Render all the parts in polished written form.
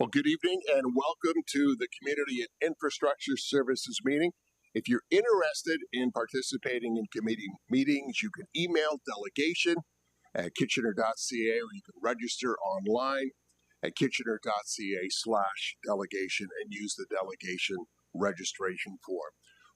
Well, good evening and welcome to the Community and Infrastructure Services meeting. If you're interested in participating in committee meetings, you can email delegation at kitchener.ca, or you can register online at kitchener.ca/delegation and use the delegation registration form.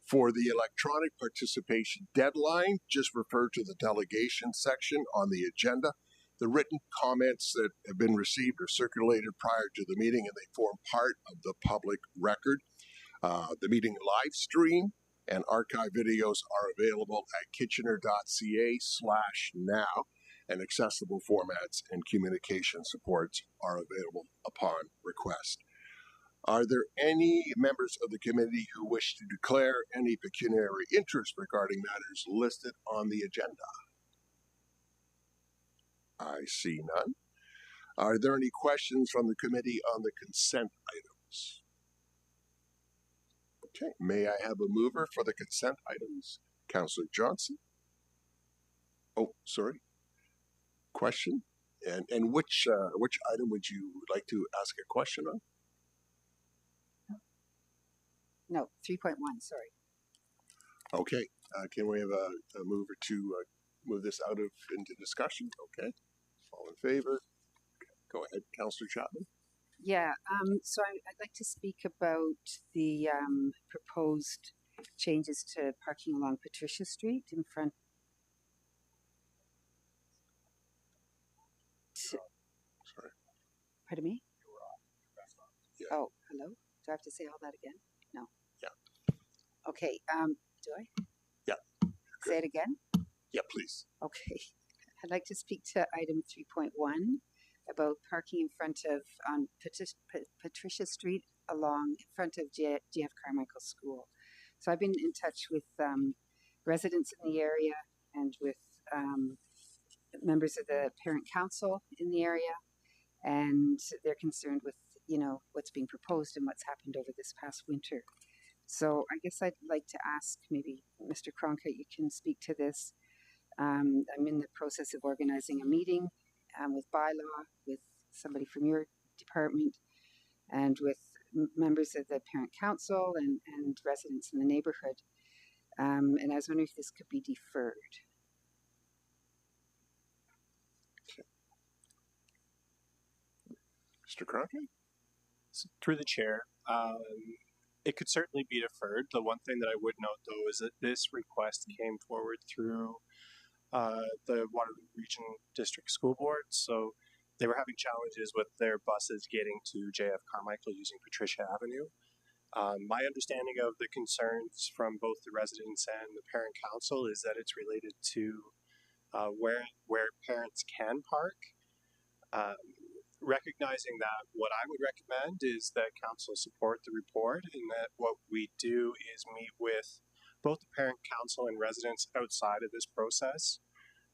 For the electronic participation deadline, just refer to the delegation section on the agenda. The written comments that have been received are circulated prior to the meeting and they form part of the public record. The meeting live stream and archive videos are available at kitchener.ca/now, and accessible formats and communication supports are available upon request. Are there any members of the committee who wish to declare any pecuniary interest regarding matters listed on the agenda? I see none. Are there any questions from the committee on the consent items? Okay, may I have a mover for the consent items? Councillor Johnson? Oh, sorry. Question? And which item would you like to ask a question on? No, 3.1, sorry. Okay, can we have a mover to move this out of into discussion? Okay, all in favor? Okay. Go ahead, Councillor Chapman. Yeah, so I'd like to speak about the proposed changes to parking along Patricia Street in front. Sorry. Pardon me? Yeah. Oh, hello? Do I have to say all that again? No. Yeah. Okay, do I? Yeah. Say it again? Yeah, please. Okay. I'd like to speak to item 3.1 about parking in front of on Patricia Street along in front of GF Carmichael School. So I've been in touch with residents in the area and with members of the parent council in the area, and they're concerned with what's being proposed and what's happened over this past winter. So I guess I'd like to ask maybe Mr. Cronkite, you can speak to this. I'm in the process of organizing a meeting with bylaw, with somebody from your department, and with members of the parent council and residents in the neighborhood. And I was wondering if this could be deferred. Mr. Cronkite? So, through the chair, it could certainly be deferred. The one thing that I would note, though, is that this request came forward through the Waterloo Region District School Board. So they were having challenges with their buses getting to JF Carmichael using Patricia Avenue. My understanding of the concerns from both the residents and the parent council is that it's related to where parents can park. Recognizing that, what I would recommend is that council support the report, and that what we do is meet with both the parent council and residents outside of this process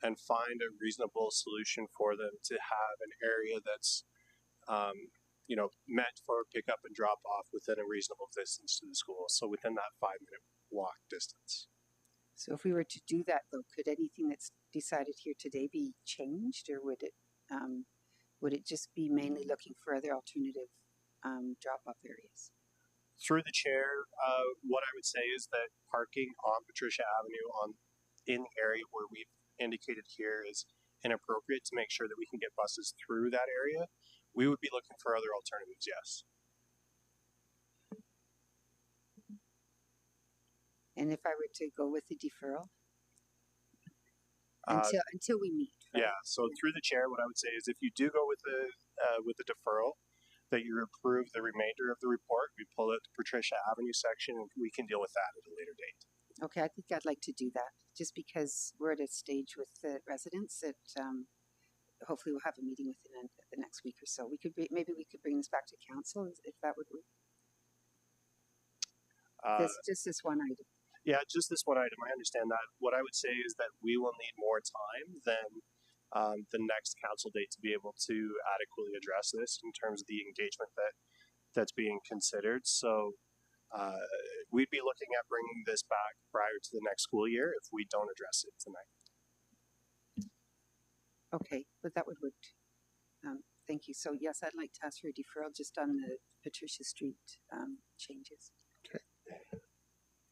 and find a reasonable solution for them to have an area that's meant for pickup and drop off within a reasonable distance to the school, so within that 5-minute walk distance. So if we were to do that, though, could anything that's decided here today be changed, or would it just be mainly looking for other alternative drop-off areas? Through the chair, what I would say is that parking on Patricia Avenue in the area where we've indicated here is inappropriate to make sure that we can get buses through that area. We would be looking for other alternatives, yes. And if I were to go with the deferral? Until we meet. Right? Yeah, so through the chair, what I would say is if you do go with the deferral, that you approve the remainder of the report, we pull out the Patricia Avenue section, and we can deal with that at a later date. Okay, I think I'd like to do that, just because we're at a stage with the residents that hopefully we'll have a meeting within the next week or so. Maybe we could bring this back to council if that would work. Just this one item. Yeah, just this one item. I understand that. What I would say is that we will need more time than the next council date to be able to adequately address this in terms of the engagement that's being considered. So we'd be looking at bringing this back prior to the next school year if we don't address it tonight. Okay, but that would work. Thank you. So yes, I'd like to ask for a deferral just on the Patricia Street changes.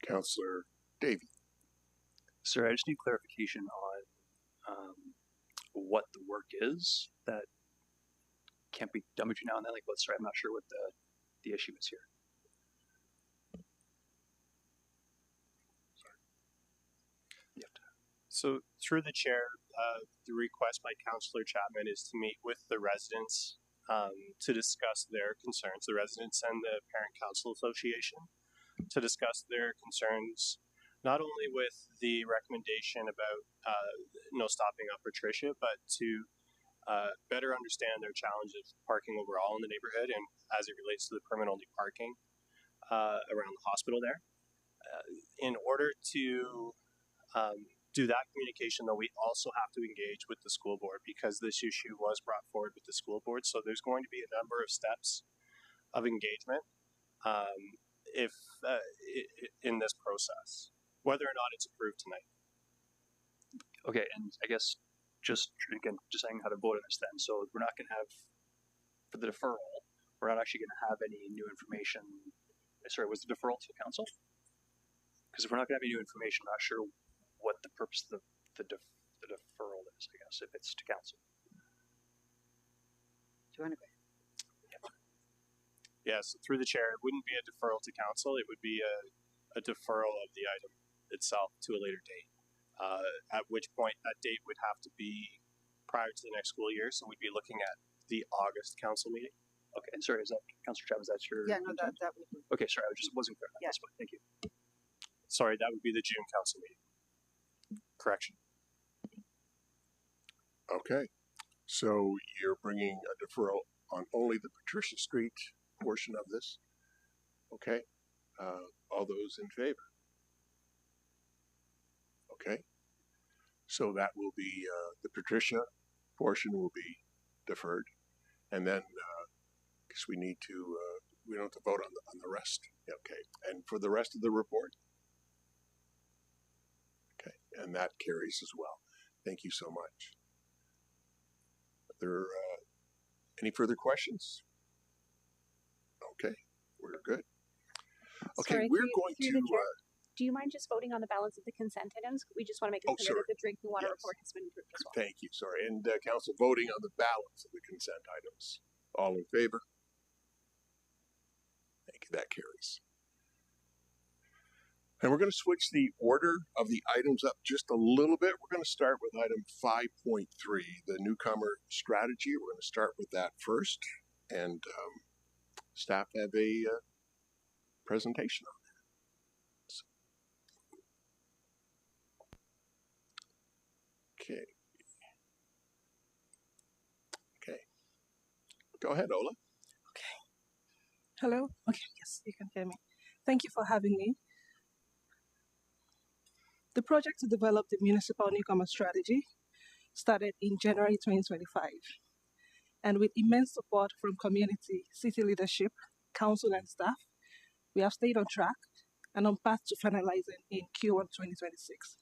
Councillor Davey. Sir, I just need clarification on what the work is that can't be done between now and then. Like, sorry, I'm not sure what the issue is here. So through the chair, the request by Councillor Chapman is to meet with the residents to discuss their concerns, the residents and the Parent Council Association, to discuss their concerns, not only with the recommendation about no stopping up Patricia, but to better understand their challenges parking overall in the neighborhood and as it relates to the permanent only parking around the hospital there. In order to do that communication, though, we also have to engage with the school board because this issue was brought forward with the school board. So there's going to be a number of steps of engagement in this process, whether or not it's approved tonight. Okay, and I guess just saying how to vote on this then. So we're not going to have, for the deferral, we're not actually going to have any new information. Sorry, was the deferral to council? Because if we're not going to have any new information, I'm not sure what the purpose of the deferral is, I guess, if it's to council. Do you want to go ahead? Yes, through the chair, it wouldn't be a deferral to council. It would be a deferral of the item itself to a later date. At which point that date would have to be prior to the next school year. So we'd be looking at the August council meeting. Okay, and sorry, is that Councillor Chapman? Is that your? Yeah, no, that would be. Okay, sorry, I wasn't clear. Yeah. That's fine. Thank you. Sorry, that would be the June council meeting. Correction. Okay. So you're bringing a deferral on only the Patricia Street portion of this. Okay. All those in favor? Okay. So that will be, the Patricia portion will be deferred. And then, because we need to, we don't have to vote on the rest. Okay. And for the rest of the report? Okay. And that carries as well. Thank you so much. Are there any further questions? Okay. We're good. Okay. Sorry, we're going through to, the chair, do you mind just voting on the balance of the consent items? We just want to make it clear sorry. that the drinking water Yes. report has been approved as well. Thank you. Sorry. And council voting on the balance of the consent items. All in favor? Thank you. That carries. And we're going to switch the order of the items up just a little bit. We're going to start with item 5.3, the newcomer strategy. We're going to start with that first. And staff have a presentation on that. Okay. Okay. Go ahead, Ola. Hello? Okay, yes, you can hear me. Thank you for having me. The project to develop the municipal newcomer strategy started in January 2025. And with immense support from community, city leadership, council and staff, we have stayed on track and on path to finalizing in Q1 2026.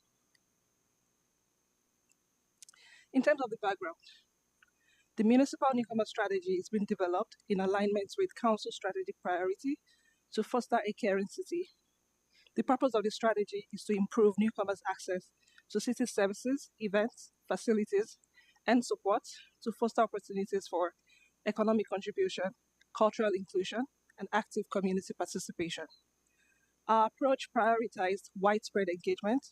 In terms of the background, the municipal newcomer strategy is being developed in alignment with council strategic priority to foster a caring city. The purpose of the strategy is to improve newcomers' access to city services, events, facilities, and support to foster opportunities for economic contribution, cultural inclusion, and active community participation. Our approach prioritized widespread engagement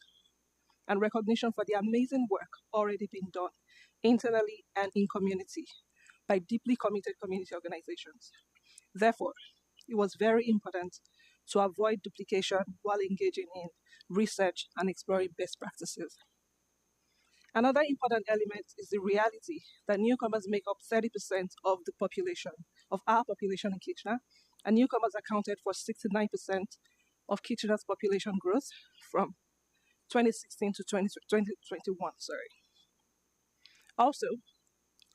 and recognition for the amazing work already being done internally and in community by deeply committed community organizations. Therefore, it was very important to avoid duplication while engaging in research and exploring best practices. Another important element is the reality that newcomers make up 30% of the population, of our population in Kitchener, and newcomers accounted for 69% of Kitchener's population growth from 2016 to 2021. Also,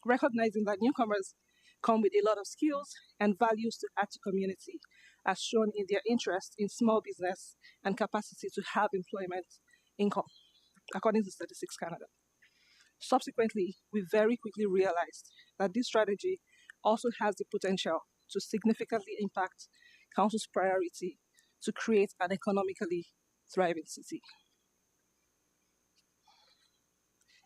recognizing that newcomers come with a lot of skills and values to add to community, as shown in their interest in small business and capacity to have employment income, according to Statistics Canada. Subsequently, we very quickly realized that this strategy also has the potential to significantly impact Council's priority to create an economically thriving city.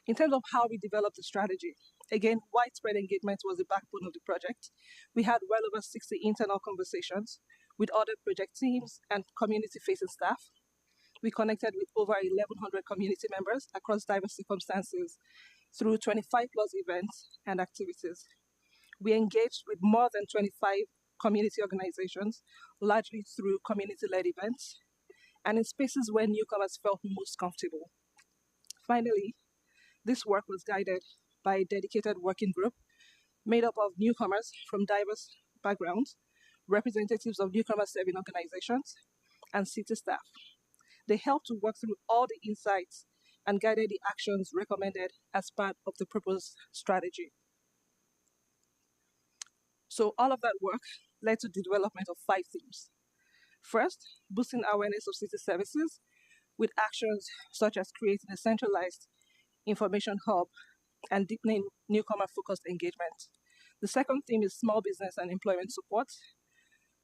In terms of how we developed the strategy, again, widespread engagement was the backbone of the project. We had well over 60 internal conversations with other project teams and community-facing staff. We connected with over 1,100 community members across diverse circumstances through 25 plus events and activities. We engaged with more than 25 community organizations, largely through community-led events, and in spaces where newcomers felt most comfortable. Finally, this work was guided by a dedicated working group made up of newcomers from diverse backgrounds, representatives of newcomer serving organizations, and city staff. They helped to work through all the insights and guided the actions recommended as part of the proposed strategy. So all of that work led to the development of 5 themes. First, boosting awareness of city services with actions such as creating a centralized information hub and deepening newcomer-focused engagement. The second theme is small business and employment support,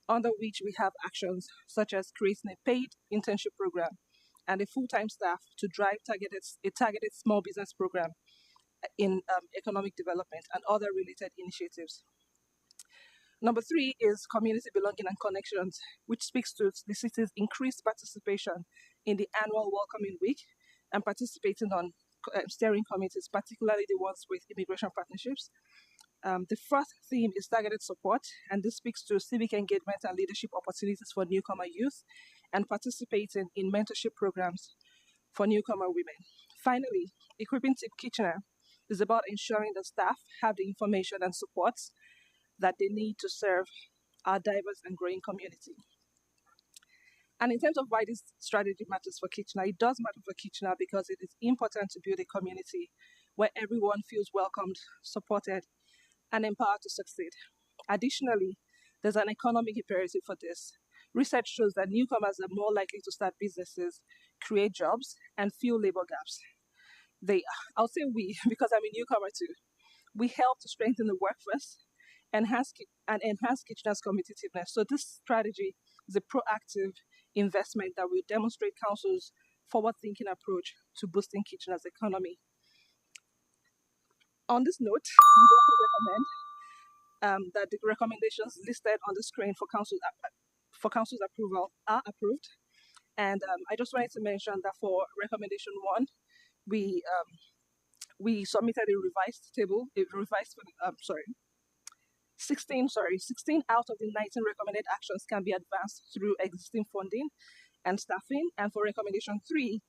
under which we have actions such as creating a paid internship program and a full-time staff to drive a targeted small business program in economic development and other related initiatives. Number 3 is community belonging and connections, which speaks to the city's increased participation in the annual Welcoming Week and participating on steering committees, particularly the ones with immigration partnerships. The fourth theme is targeted support, and this speaks to civic engagement and leadership opportunities for newcomer youth and participating in mentorship programs for newcomer women. Finally, equipping Team Kitchener is about ensuring that staff have the information and supports that they need to serve our diverse and growing community. And in terms of why this strategy matters for Kitchener, it does matter for Kitchener because it is important to build a community where everyone feels welcomed, supported, and empowered to succeed. Additionally, there's an economic imperative for this. Research shows that newcomers are more likely to start businesses, create jobs, and fill labor gaps. I'll say we, because I'm a newcomer too. We help to strengthen the workforce, enhance Kitchener's competitiveness. So this strategy is a proactive investment that will demonstrate Council's forward-thinking approach to boosting Kitchener's economy. On this note, we also recommend that the recommendations listed on the screen for Council's approval are approved. And I just wanted to mention that for recommendation 1, we submitted a revised table, 16 out of the 19 recommended actions can be advanced through existing funding and staffing. And for recommendation 3,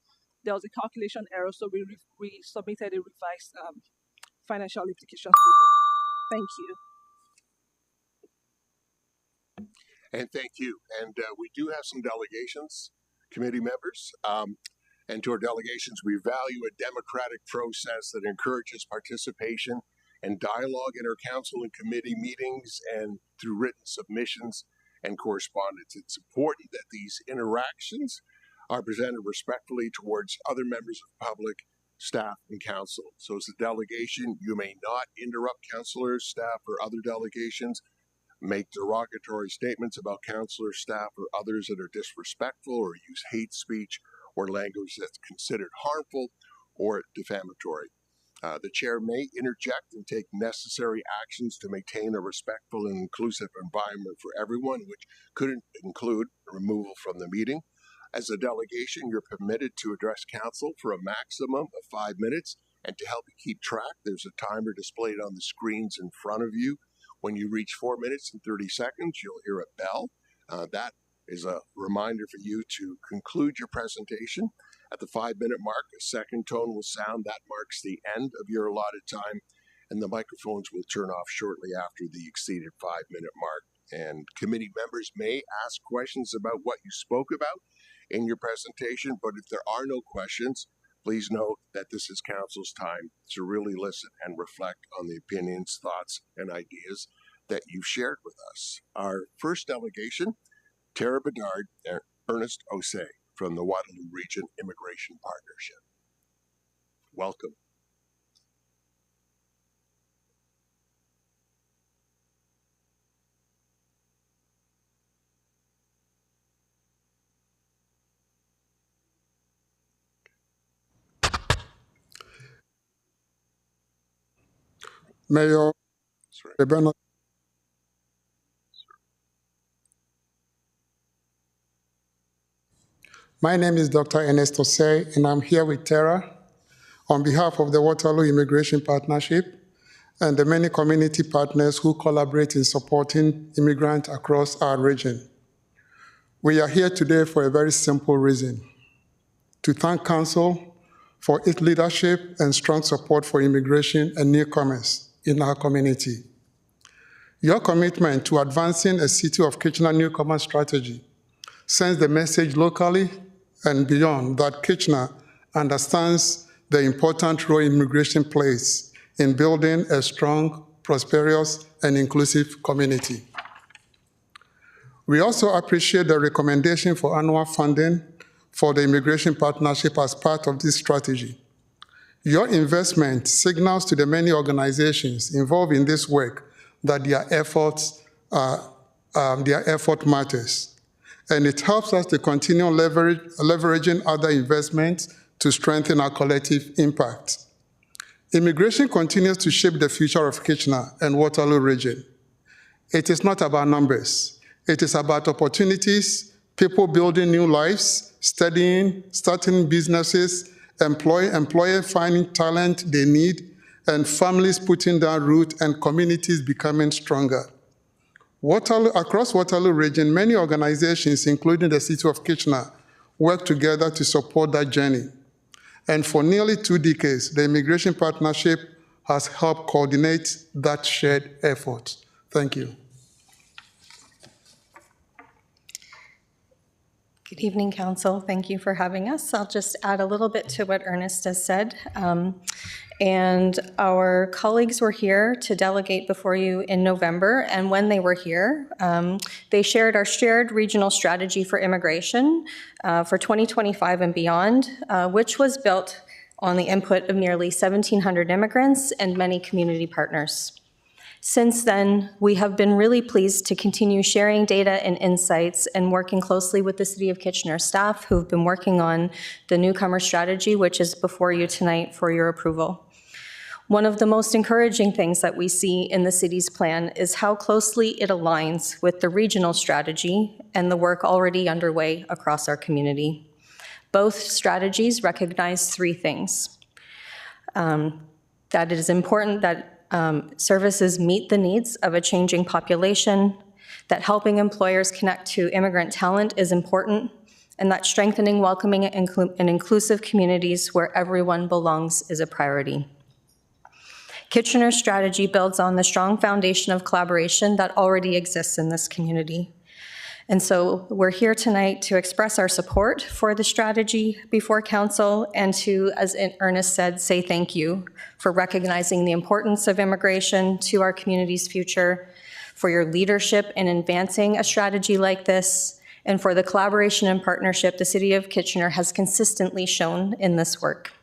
there was a calculation error, so we submitted a revised financial implications. Thank you. And thank you. And we do have some delegations, committee members. And to our delegations, we value a democratic process that encourages participation and dialogue in our council and committee meetings and through written submissions and correspondence. It's important that these interactions are presented respectfully towards other members of the public, staff, and council. So as a delegation, you may not interrupt councillors, staff, or other delegations, make derogatory statements about councillors, staff, or others that are disrespectful, or use hate speech or language that's considered harmful or defamatory. The chair may interject and take necessary actions to maintain a respectful and inclusive environment for everyone, which could include removal from the meeting. As a delegation, you're permitted to address council for a maximum of 5 minutes, and to help you keep track, there's a timer displayed on the screens in front of you. When you reach 4 minutes and 30 seconds, you'll hear a bell. That is a reminder for you to conclude your presentation. At the 5-minute mark, a second tone will sound. That marks the end of your allotted time, and the microphones will turn off shortly after the exceeded 5-minute mark. And committee members may ask questions about what you spoke about in your presentation, but if there are no questions, please note that this is council's time to really listen and reflect on the opinions, thoughts, and ideas that you've shared with us. Our first delegation, Tara Bedard and Ernest Osei from the Waterloo Region Immigration Partnership. Welcome. Mayor Sorry. Rebecca. My name is Dr. Ernesto Say, and I'm here with Tara on behalf of the Waterloo Immigration Partnership and the many community partners who collaborate in supporting immigrants across our region. We are here today for a very simple reason: to thank Council for its leadership and strong support for immigration and newcomers in our community. Your commitment to advancing a City of Kitchener newcomer strategy sends the message locally and beyond that Kitchener understands the important role immigration plays in building a strong, prosperous, and inclusive community. We also appreciate the recommendation for annual funding for the Immigration Partnership as part of this strategy. Your investment signals to the many organizations involved in this work that their effort matters. And it helps us to continue leveraging other investments to strengthen our collective impact. Immigration continues to shape the future of Kitchener and Waterloo region. It is not about numbers. It is about opportunities, people building new lives, studying, starting businesses, employers finding talent they need, and families putting down roots and communities becoming stronger. Across Waterloo region, many organizations, including the City of Kitchener, work together to support that journey. And for nearly 2 decades, the Immigration Partnership has helped coordinate that shared effort. Thank you. Good evening, Council. Thank you for having us. I'll just add a little bit to what Ernest has said. And our colleagues were here to delegate before you in November, and when they were here, they shared our shared regional strategy for immigration for 2025 and beyond, which was built on the input of nearly 1,700 immigrants and many community partners. Since then, we have been really pleased to continue sharing data and insights and working closely with the City of Kitchener staff who've been working on the newcomer strategy, which is before you tonight for your approval. One of the most encouraging things that we see in the city's plan is how closely it aligns with the regional strategy and the work already underway across our community. Both strategies recognize 3 things. That it is important that services meet the needs of a changing population, that helping employers connect to immigrant talent is important, and that strengthening, welcoming, and inclusive communities where everyone belongs is a priority. Kitchener's strategy builds on the strong foundation of collaboration that already exists in this community. And so we're here tonight to express our support for the strategy before Council and to, as Ernest said, say thank you for recognizing the importance of immigration to our community's future, for your leadership in advancing a strategy like this, and for the collaboration and partnership the City of Kitchener has consistently shown in this work.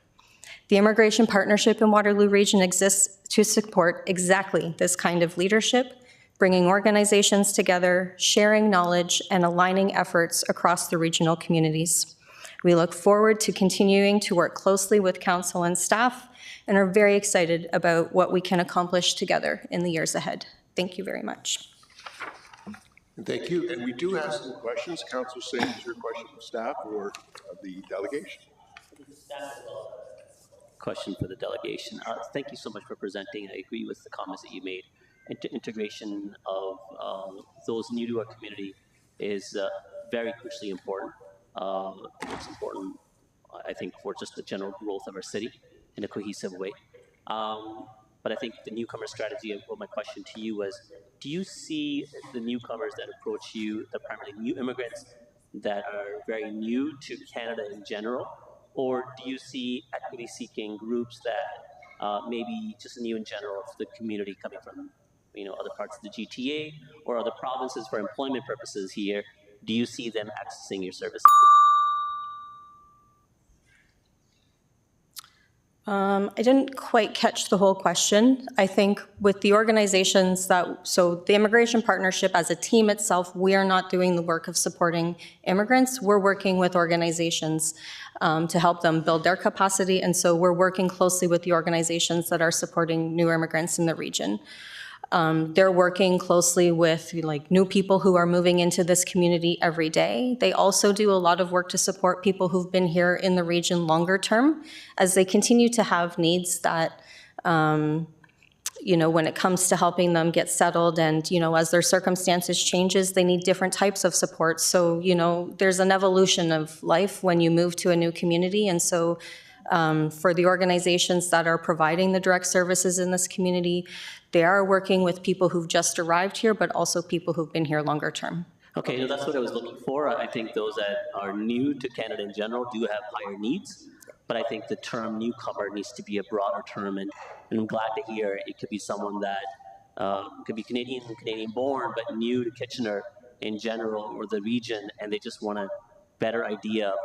The Immigration Partnership in Waterloo Region exists to support exactly this kind of leadership, bringing organizations together, sharing knowledge, and aligning efforts across the regional communities. We look forward to continuing to work closely with Council and staff and are very excited about what we can accomplish together in the years ahead. Thank you very much. Thank you. And we do have some questions. Councilor Singh, is your question of staff or of the delegation? Question for the delegation. Thank you so much for presenting. I agree with the comments that you made. Integration of those new to our community is very crucially important. It's important, I think, for just the general growth of our city in a cohesive way. But I think the newcomer strategy, well, my question to you was, do you see the newcomers that approach you, the primarily new immigrants that are very new to Canada in general, or do you see equity-seeking groups that maybe just new in general to the community coming from other parts of the GTA or other provinces for employment purposes here? Do you see them accessing your services? I didn't quite catch the whole question. I think with the organizations so the Immigration Partnership as a team itself, we are not doing the work of supporting immigrants. We're working with organizations to help them build their capacity. And so we're working closely with the organizations that are supporting new immigrants in the region. They're working closely with new people who are moving into this community every day. They also do a lot of work to support people who've been here in the region longer term as they continue to have needs that, when it comes to helping them get settled and, as their circumstances changes, they need different types of support. So, there's an evolution of life when you move to a new community. And so for the organizations that are providing the direct services in this community, they are working with people who've just arrived here, but also people who've been here longer term. Okay, that's what I was looking for. I think those that are new to Canada in general do have higher needs, but I think the term newcomer needs to be a broader term, and I'm glad to hear it could be someone that could be Canadian born, but new to Kitchener in general or the region, and they just want a better idea of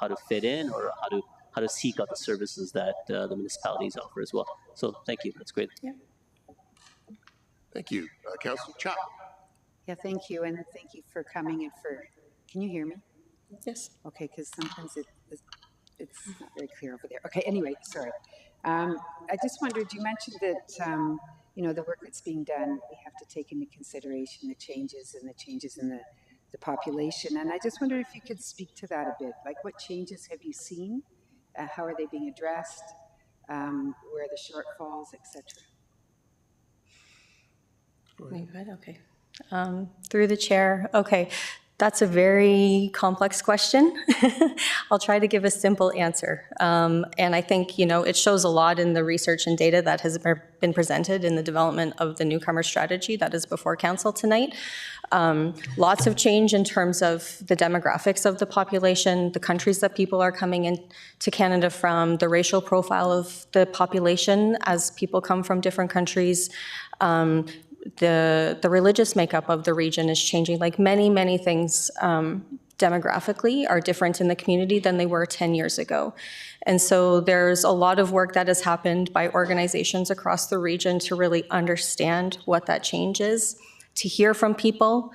how to fit in or how to seek out the services that the municipalities offer as well. So thank you, that's great. Yeah. Thank you. Councillor Chap. Yeah, thank you, and thank you for coming and can you hear me? Yes. Okay, because sometimes it's not very clear over there. Okay, anyway, sorry. I just wondered, you mentioned that, the work that's being done, we have to take into consideration the changes in the population, and I just wondered if you could speak to that a bit. Like, what changes have you seen? How are they being addressed? Where are the shortfalls, etc.? Okay. Through the chair. Okay, that's a very complex question. I'll try to give a simple answer. And I think, it shows a lot in the research and data that has been presented in the development of the newcomer strategy that is before council tonight. Lots of change in terms of the demographics of the population, the countries that people are coming into Canada from, the racial profile of the population as people come from different countries. The religious makeup of the region is changing. Like many things demographically are different in the community than they were 10 years ago. And so there's a lot of work that has happened by organizations across the region to really understand what that change is, to hear from people.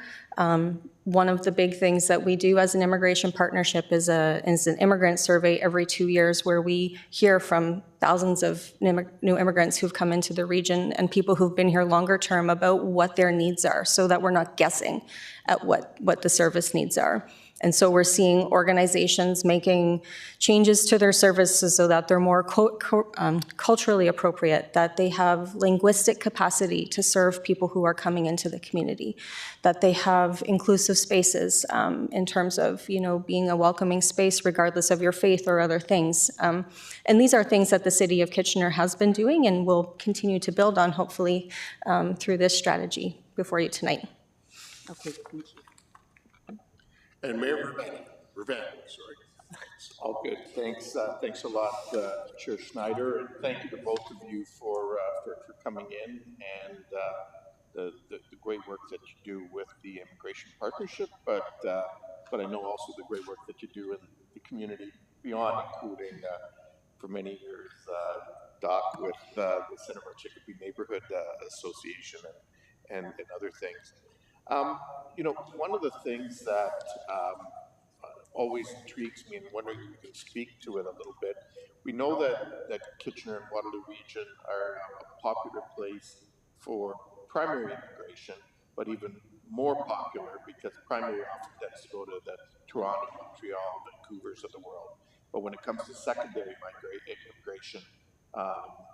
One of the big things that we do as an immigration partnership is an immigrant survey every 2 years where we hear from thousands of new immigrants who've come into the region and people who've been here longer term about what their needs are so that we're not guessing at what the service needs are. And so we're seeing organizations making changes to their services so that they're more culturally appropriate, that they have linguistic capacity to serve people who are coming into the community, that they have inclusive spaces in terms of, being a welcoming space regardless of your faith or other things. And these are things that the City of Kitchener has been doing and will continue to build on, hopefully, through this strategy before you tonight. Okay, thank you. And Mayor Ravan, sorry. All good. Thanks. Thanks a lot, Chair Schneider, and thank you to both of you for coming in and the great work that you do with the Immigration Partnership, but I know also the great work that you do in the community beyond, including for many years, Doc with the Cinema Chicopee Neighborhood Association and other things. One of the things that always intrigues me, and wondering if you can speak to it a little bit, we know that Kitchener and Waterloo region are a popular place for primary immigration, but even more popular because primary often tends to go to the Toronto, Montreal, Vancouvers of the world. But when it comes to secondary immigration,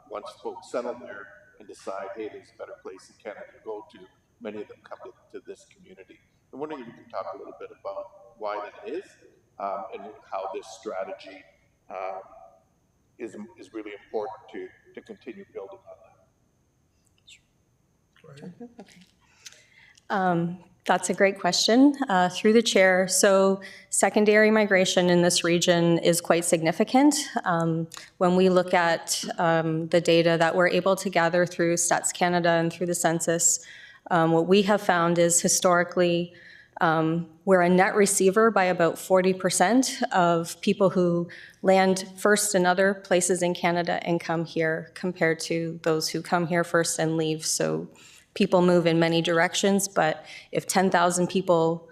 once folks settle there and decide, hey, there's a better place in Canada to go to, many of them come to this community. I'm wondering if you can talk a little bit about why that is and how this strategy is really important to continue building on that. Okay. That's a great question. Through the chair, so secondary migration in this region is quite significant. When we look at the data that we're able to gather through Stats Canada and through the census, what we have found is historically We're a net receiver by about 40% of people who land first in other places in Canada and come here compared to those who come here first and leave. So people move in many directions, but if 10,000 people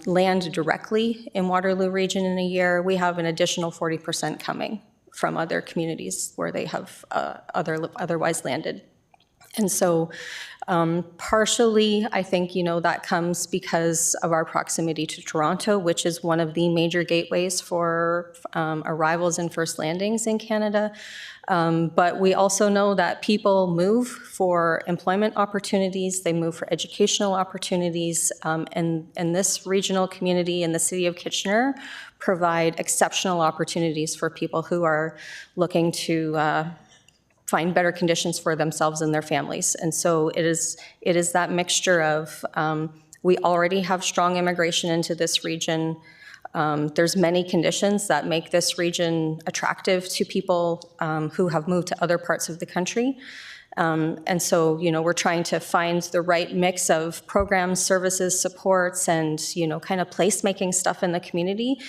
land directly in Waterloo Region in a year, we have an additional 40% coming from other communities where they have otherwise landed. And so partially, I think, that comes because of our proximity to Toronto, which is one of the major gateways for arrivals and first landings in Canada. But we also know that people move for employment opportunities, they move for educational opportunities, and this regional community in the city of Kitchener provide exceptional opportunities for people who are looking to find better conditions for themselves and their families. And so it is that mixture of, we already have strong immigration into this region. There's many conditions that make this region attractive to people who have moved to other parts of the country. And so, we're trying to find the right mix of programs, services, supports, and, kind of placemaking stuff in the community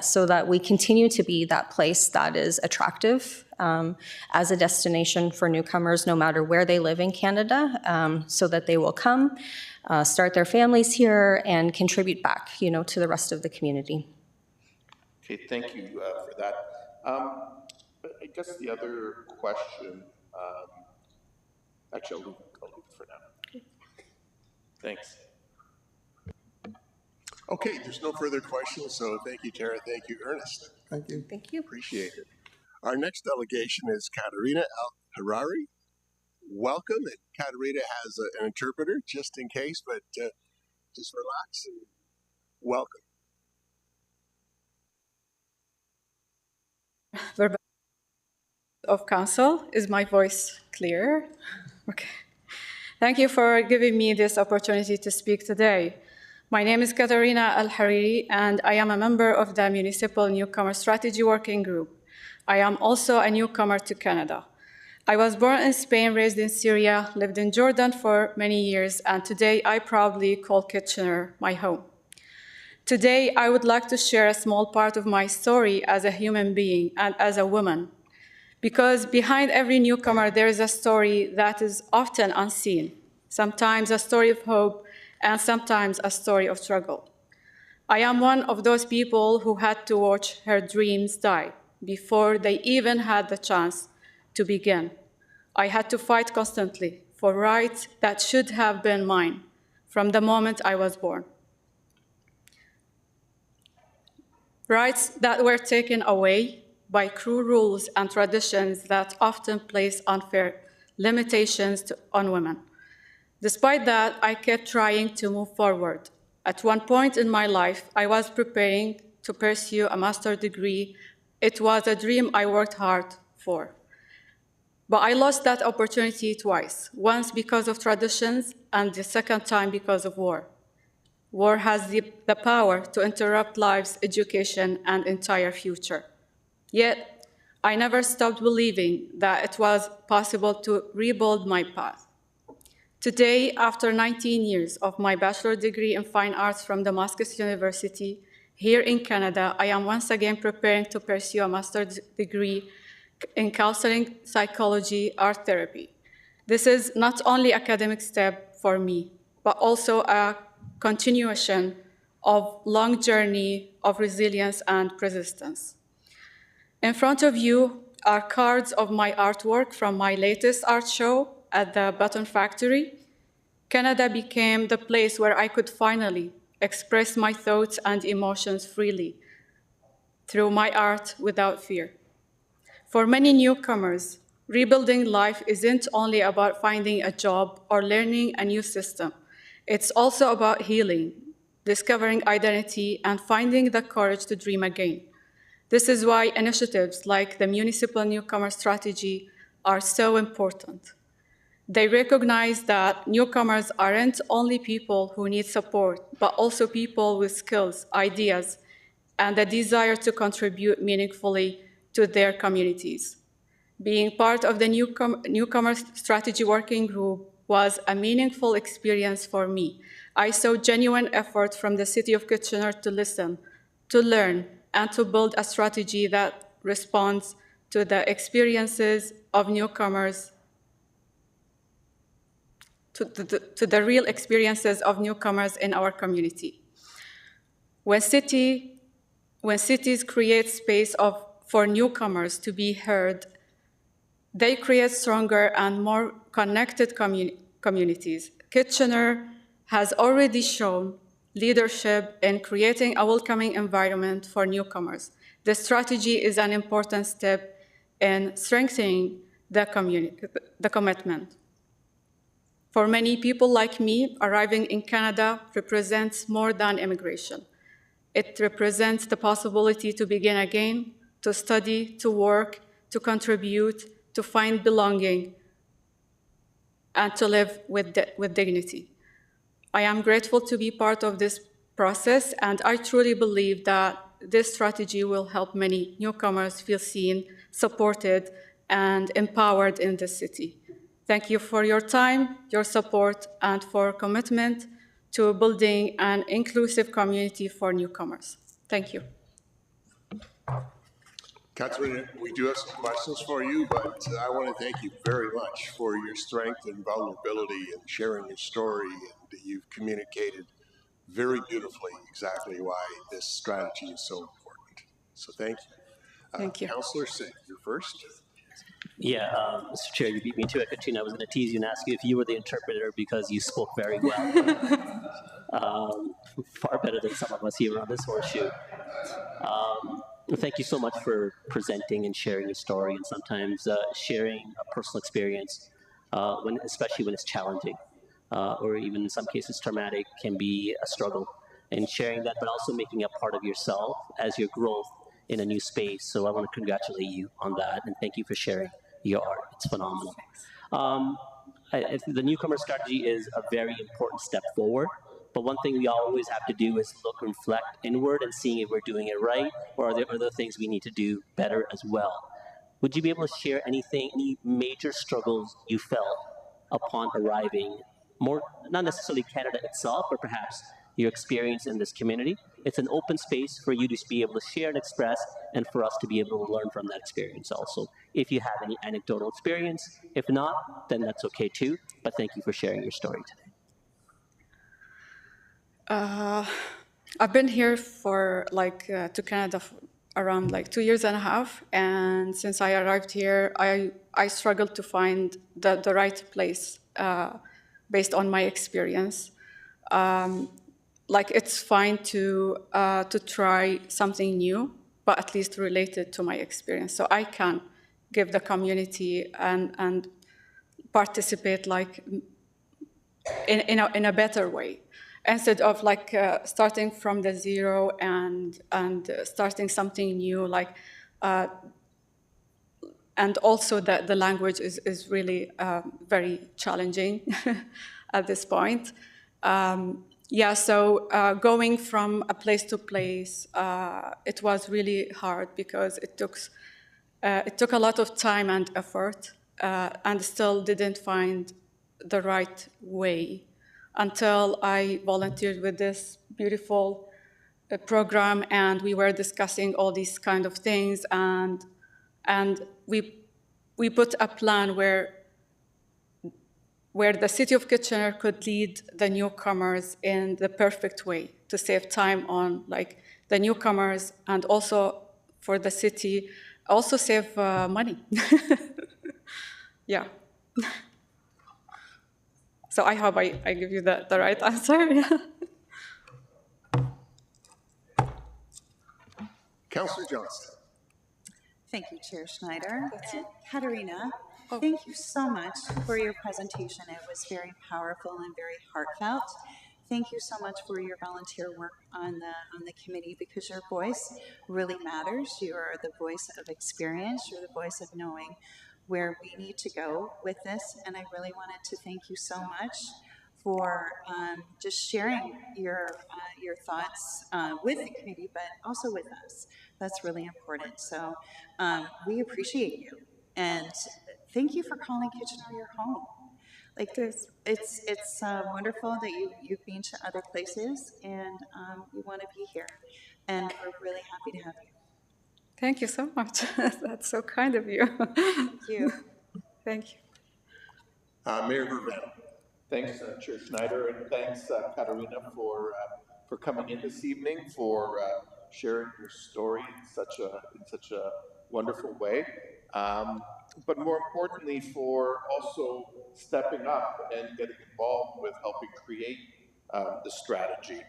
so that we continue to be that place that is attractive as a destination for newcomers, no matter where they live in Canada, so that they will come, start their families here, and contribute back, to the rest of the community. Okay, thank you for that. I guess the other question, actually, I'll leave it for now. Okay. Thanks. Okay, there's no further questions, so thank you, Tara. Thank you, Ernest. Thank you. Thank you. Appreciate it. Our next delegation is Katerina Al-Harari. Welcome, and Katerina has an interpreter just in case, but just relax and welcome. Of council, is my voice clear? Okay. Thank you for giving me this opportunity to speak today. My name is Katerina Al-Hariri, and I am a member of the Municipal Newcomer Strategy Working Group. I am also a newcomer to Canada. I was born in Spain, raised in Syria, lived in Jordan for many years, and today I proudly call Kitchener my home. Today, I would like to share a small part of my story as a human being and as a woman, because behind every newcomer, there is a story that is often unseen, sometimes a story of hope, and sometimes a story of struggle. I am one of those people who had to watch her dreams die before they even had the chance to begin. I had to fight constantly for rights that should have been mine from the moment I was born. Rights that were taken away by cruel rules and traditions that often place unfair limitations on women. Despite that, I kept trying to move forward. At one point in my life, I was preparing to pursue a master's degree. It was a dream I worked hard for. But I lost that opportunity twice, once because of traditions and the second time because of war. War has the power to interrupt lives, education, and entire future. Yet, I never stopped believing that it was possible to rebuild my path. Today, after 19 years of my bachelor's degree in fine arts from Damascus University, here in Canada, I am once again preparing to pursue a master's degree in counseling, psychology, art therapy. This is not only an academic step for me, but also a continuation of long journey of resilience and persistence. In front of you are cards of my artwork from my latest art show at the Button Factory. Canada became the place where I could finally express my thoughts and emotions freely through my art without fear. For many newcomers, rebuilding life isn't only about finding a job or learning a new system. It's also about healing, discovering identity, and finding the courage to dream again. This is why initiatives like the Municipal Newcomer Strategy are so important. They recognize that newcomers aren't only people who need support, but also people with skills, ideas, and a desire to contribute meaningfully to their communities. Being part of the Newcomer Strategy Working Group was a meaningful experience for me. I saw genuine effort from the City of Kitchener to listen, to learn, and to build a strategy that responds to the experiences of newcomers, to the real experiences of newcomers in our community. When cities create space for newcomers to be heard, they create stronger and more connected communities. Kitchener has already shown leadership in creating a welcoming environment for newcomers. The strategy is an important step in strengthening the commitment. For many people like me, arriving in Canada represents more than immigration. It represents the possibility to begin again, to study, to work, to contribute, to find belonging, and to live with dignity. I am grateful to be part of this process, and I truly believe that this strategy will help many newcomers feel seen, supported, and empowered in the city. Thank you for your time, your support, and for commitment to building an inclusive community for newcomers. Thank you. Catherine, we do have some questions for you, but I want to thank you very much for your strength and vulnerability and sharing your story. And you've communicated very beautifully exactly why this strategy is so important. So thank you. Thank you. Councillor Singh, you're first. Yeah, Mr. Chair, you beat me to it, Katrina. I was going to tease you and ask you if you were the interpreter because you spoke very well. Far better than some of us here on this horseshoe. Thank you so much for presenting and sharing your story, and sometimes sharing a personal experience, especially when it's challenging, or even in some cases traumatic, can be a struggle. And sharing that, but also making it part of yourself as your growth in a new space. So I want to congratulate you on that, and thank you for sharing your art. It's phenomenal. The newcomer strategy is a very important step forward. But one thing we always have to do is look and reflect inward and seeing if we're doing it right, or are there other things we need to do better as well. Would you be able to share any major struggles you felt upon arriving, not necessarily Canada itself, but perhaps your experience in this community? It's an open space for you to be able to share and express, and for us to be able to learn from that experience also. If you have any anecdotal experience, if not, then that's okay too. But thank you for sharing your story today. I've been here for to Canada for around 2.5 years, and since I arrived here, I struggled to find the right place based on my experience. It's fine to try something new, but at least related to my experience, so I can give the community and participate in a better way, instead of starting from the zero and starting something new. And also the language is really very challenging at this point. So going from a place to place, it was really hard because it took a lot of time and effort, and still didn't find the right way until I volunteered with this beautiful program, and we were discussing all these kind of things, and we put a plan where the City of Kitchener could lead the newcomers in the perfect way to save time on the newcomers, and also for the city, also save money. Yeah. So I hope I give you the right answer. Councillor Johnston. Thank you, Chair Schneider. And Katerina, thank you so much for your presentation. It was very powerful and very heartfelt. Thank you so much for your volunteer work on the committee, because your voice really matters. You are the voice of experience. You're the voice of knowing where we need to go with this. And I really wanted to thank you so much for just sharing your thoughts with the committee, but also with us. That's really important. So we appreciate you. And thank you for calling Kitchener your home. like it's wonderful that you've been to other places and you want to be here, and we're really happy to have you. Thank you so much. That's so kind of you. Thank you. Thank you. Mayor Vervenne. Thanks, Chair Schneider, and thanks, Katarina, for coming in this evening, for sharing your story in such a wonderful way. But more importantly, for also stepping up and getting involved with helping create the strategy.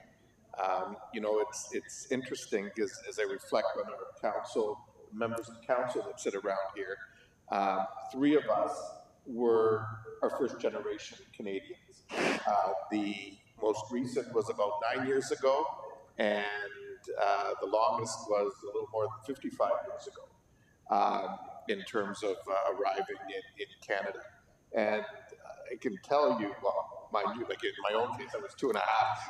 You know, it's interesting as I reflect on our council, members of council that sit around here. 3 of us were our first generation Canadians. The most recent was about 9 years ago, and the longest was a little more than 55 years ago in terms of arriving in Canada. And I can tell you, well, mind you, like in my own case, I was 2.5,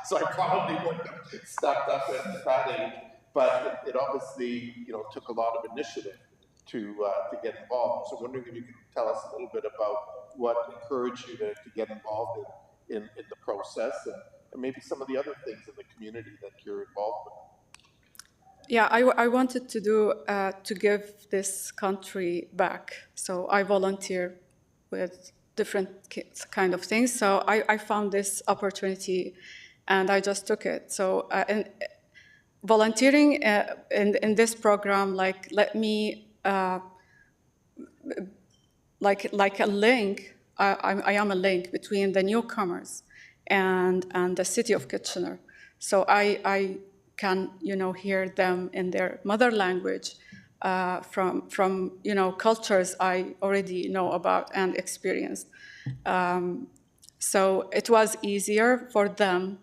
so I probably wouldn't have stepped up at that age. But it obviously, you know, took a lot of initiative to get involved. So I'm wondering if you can tell us a little bit about what encouraged you to get involved in the process, and maybe some of the other things in the community that you're involved with. Yeah, I wanted to do to give this country back. So I volunteer with different kind of things. So I found this opportunity, and I just took it. So and volunteering in this program, like, let me like a link. I am a link between the newcomers and the city of Kitchener. So I can, you know, hear them in their mother language from you know, cultures I already know about and experienced. So it was easier for them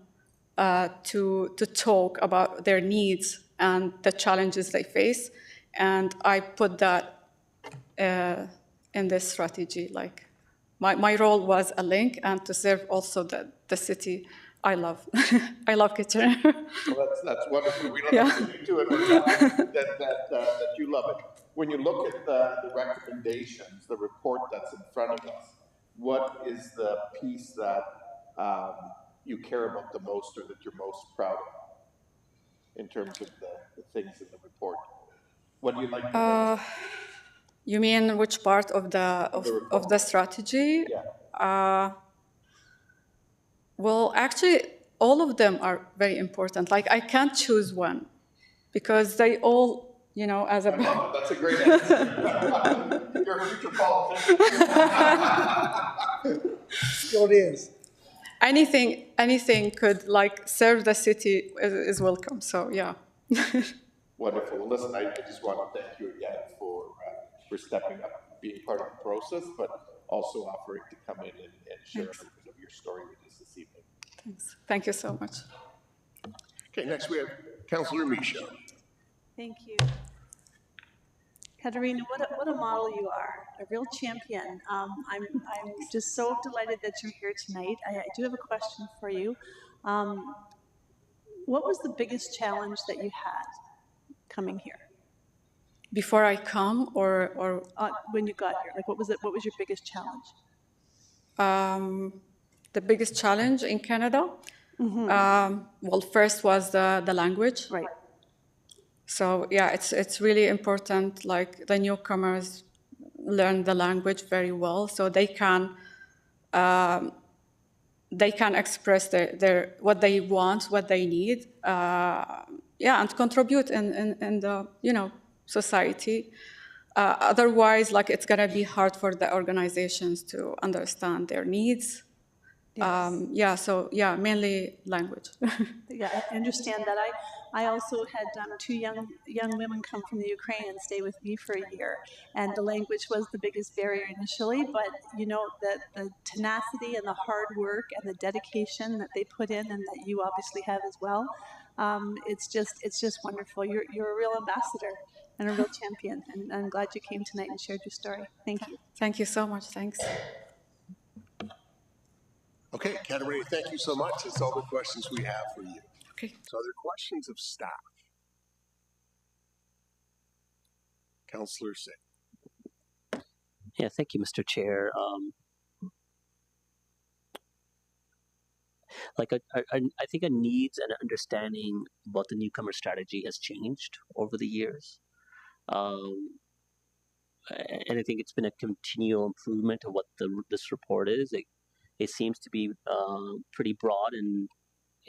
to talk about their needs and the challenges they face, and I put that in this strategy. Like my role was a link and to serve also the city I love. I love Kitchener. Well, that's wonderful. We don't have to do it that you love it. When you look at the recommendations, the report that's in front of us, what is the piece that you care about the most, or that you're most proud of in terms of the things in the report? What do you like the most? You mean which part of the strategy? Yeah. Well, actually, all of them are very important. Like, I can't choose one because they all, you know, as a... That's a great answer. You're a future politician. Still is. Anything could, like, serve the city is welcome. So, yeah. Wonderful. Well, listen, I just want to thank you again for stepping up, being part of the process, but also offering to come in and share a little bit of your story with us this evening. Thanks. Thank you so much. Okay, next we have Councillor Michaud. Thank you. Katarina, what a model you are, a real champion. I'm just so delighted that you're here tonight. I do have a question for you. What was the biggest challenge that you had coming here? Before I come, or when you got here, like what was your biggest challenge? The biggest challenge in Canada? Mm-hmm. Well, first was the language. Right. So yeah, it's really important. Like, the newcomers learn the language very well, so they can express their what they want, what they need. And contribute in the, you know, society. Otherwise, like, it's gonna be hard for the organizations to understand their needs. Yes. So mainly language. Yeah, I understand that. I also had 2 young women come from the Ukraine and stay with me for a year, and the language was the biggest barrier initially. But you know, the tenacity and the hard work and the dedication that they put in, and that you obviously have as well. It's just wonderful. You're a real ambassador and a real champion, and I'm glad you came tonight and shared your story. Thank you. Thank you so much. Thanks. Okay, Katarina, thank you so much. That's all the questions we have for you. Okay. So, other questions of staff? Councillor Singh. Yeah, thank you, Mr. Chair. like I think a needs and understanding about the newcomer strategy has changed over the years. Um, and I think it's been a continual improvement of what this report is. It seems to be pretty broad in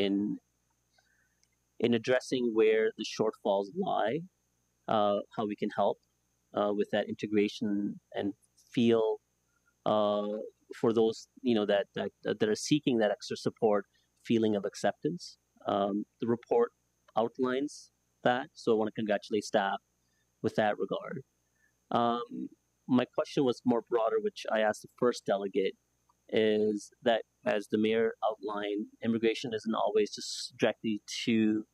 in addressing where the shortfalls lie, how we can help with that integration and feel uh, for those that are seeking that extra support, feeling of acceptance. The report outlines that, so I want to congratulate staff with that regard. My question was more broader, which I asked the first delegate, is that as the mayor outlined, immigration isn't always just directly to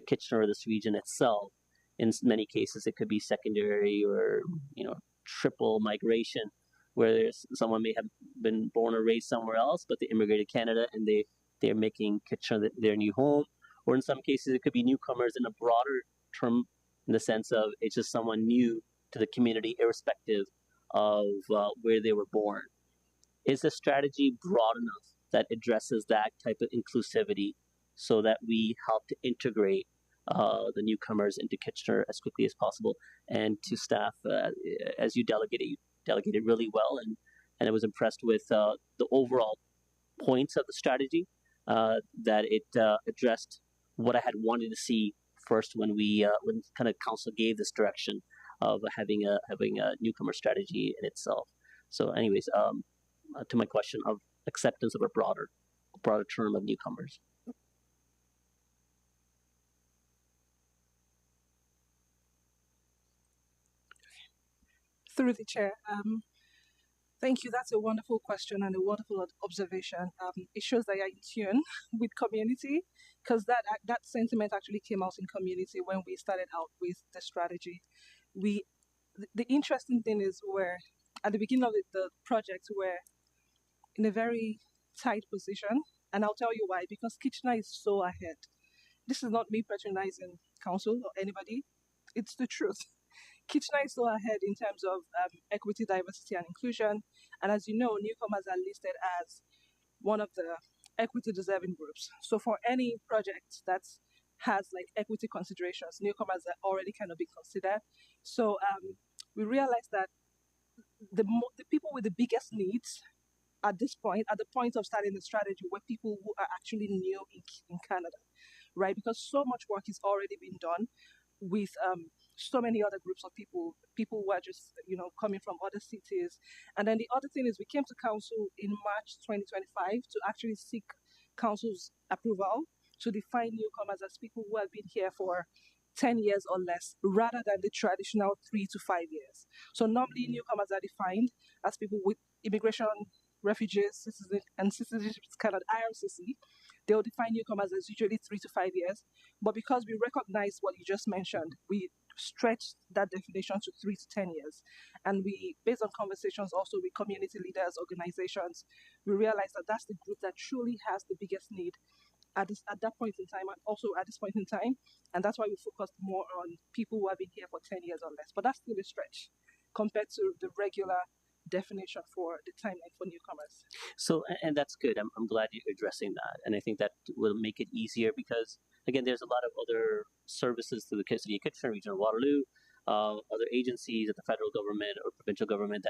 Kitchener or this region itself. In many cases, it could be secondary or triple migration, where someone may have been born or raised somewhere else, but they immigrated to Canada and they're making Kitchener their new home. Or in some cases, it could be newcomers in a broader term, in the sense of it's just someone new to the community, irrespective of where they were born. Is the strategy broad enough that addresses that type of inclusivity so that we help to integrate the newcomers into Kitchener as quickly as possible? And to staff, as you delegated really well, and I was impressed with the overall points of the strategy, that it addressed what I had wanted to see first when kind of council gave this direction of having a newcomer strategy in itself. So, anyways, to my question of acceptance of a broader term of newcomers. Through the chair, thank you. That's a wonderful question and a wonderful observation. It shows that you're in tune with community, because that sentiment actually came out in community when we started out with the strategy. The interesting thing is, we're at the beginning of the project, we're in a very tight position, and I'll tell you why. Because Kitchener is so ahead. This is not me patronizing council or anybody. It's the truth. Kitchener is so ahead in terms of equity, diversity, and inclusion. And as you know, newcomers are listed as one of the equity deserving groups. So for any project that has like equity considerations, newcomers are already kind of being considered. So we realized that the people with the biggest needs at this point, at the point of starting the strategy, were people who are actually new in Canada, right? Because so much work is already being done with so many other groups of people who are just, coming from other cities. And then the other thing is, we came to council in March 2025 to actually seek council's approval to define newcomers as people who have been here for 10 years or less, rather than the traditional 3 to 5 years. So normally newcomers are defined as people with immigration, refugees, citizenship Canada, IRCC. They'll define newcomers as usually 3 to 5 years. But because we recognize what you just mentioned, we stretched that definition to 3 to 10 years. And we, based on conversations also with community leaders, organizations, we realized that that's the group that truly has the biggest need at that point in time, and also at this point in time. And that's why we focused more on people who have been here for 10 years or less. But that's still a stretch compared to the regular definition for the timeline for newcomers. So, and that's good. I'm glad you're addressing that, and I think that will make it easier, because again, there's a lot of other services through the City of Kitchener, Region of Waterloo, other agencies at the federal government or provincial government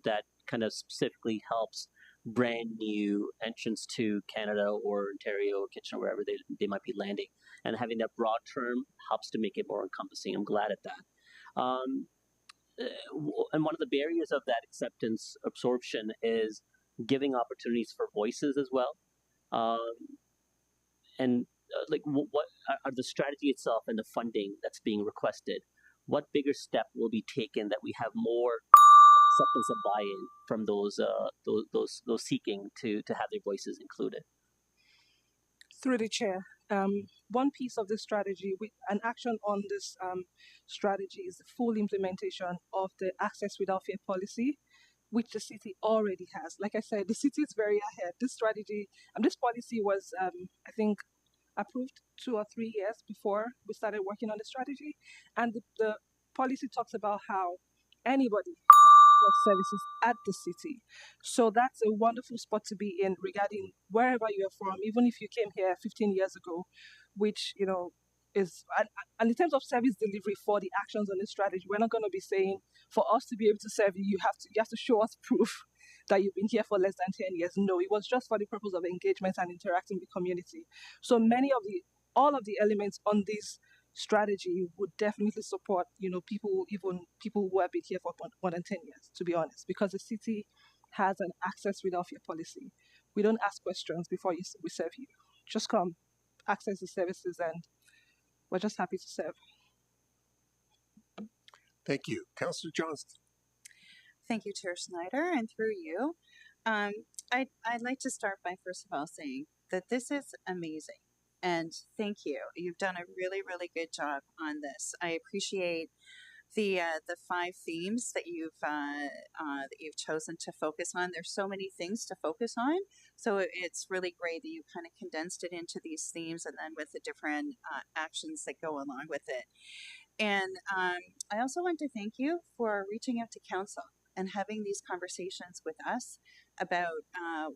that kind of specifically helps brand new entrants to Canada or Ontario or Kitchener, wherever they might be landing, and having that broad term helps to make it more encompassing. I'm glad at that. And one of the barriers of that acceptance absorption is giving opportunities for voices as well. What are the strategy itself and the funding that's being requested? What bigger step will be taken that we have more acceptance and buy-in from those seeking to have their voices included? Through the chair, one piece of this strategy, an action on this strategy, is the full implementation of the Access Without Fear policy, which the city already has. Like I said, the city is very ahead. This strategy, this policy was, I think, approved 2 or 3 years before we started working on the strategy. And the policy talks about how anybody of services at the city. So that's a wonderful spot to be in regarding wherever you're from, even if you came here 15 years ago, which, is, and in terms of service delivery for the actions on this strategy, we're not going to be saying for us to be able to serve you, you have to show us proof that you've been here for less than 10 years. No, it was just for the purpose of engagement and interacting with the community. So all of the elements on this strategy would definitely support, people who have been here for more than 10 years, to be honest, because the city has an access without fear policy. We don't ask questions before we serve you. Just come, access the services, and we're just happy to serve. Thank you. Councillor Johnston. Thank you, Chair Schneider, and through you. I'd like to start by first of all saying that this is amazing, and thank you. You've done a really, really good job on this. I appreciate the 5 themes that you've chosen to focus on. There's so many things to focus on, so it's really great that you kind of condensed it into these themes, and then with the different actions that go along with it. And I also want to thank you for reaching out to council and having these conversations with us about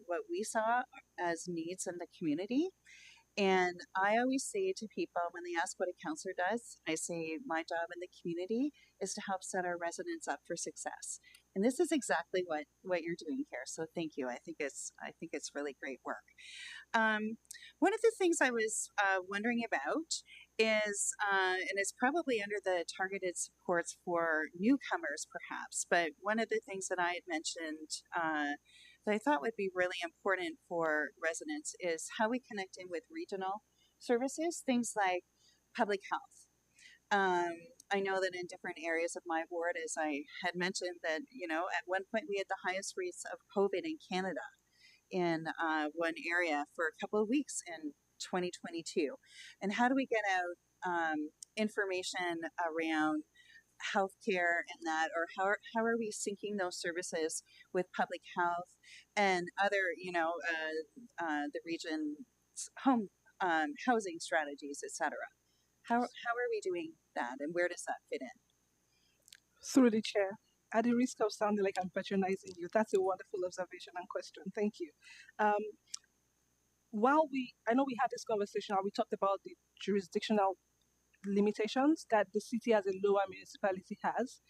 what we saw as needs in the community. And I always say to people when they ask what a counselor does, I say my job in the community is to help set our residents up for success. And this is exactly what you're doing here. So thank you. I think it's really great work. One of the things I was wondering about is, and it's probably under the targeted supports for newcomers perhaps, but one of the things that I had mentioned that I thought would be really important for residents is how we connect in with regional services, things like public health. I know that in different areas of my ward, as I had mentioned, that, at one point we had the highest rates of COVID in Canada in one area for a couple of weeks in 2022. And how do we get out information around healthcare and that, or how are we syncing those services with public health and other, the region's home housing strategies, etc. How are we doing that, and where does that fit in? Through the chair, at the risk of sounding like I'm patronizing you, that's a wonderful observation and question. Thank you. I know we had this conversation, we talked about the jurisdictional limitations that the city as a lower municipality has.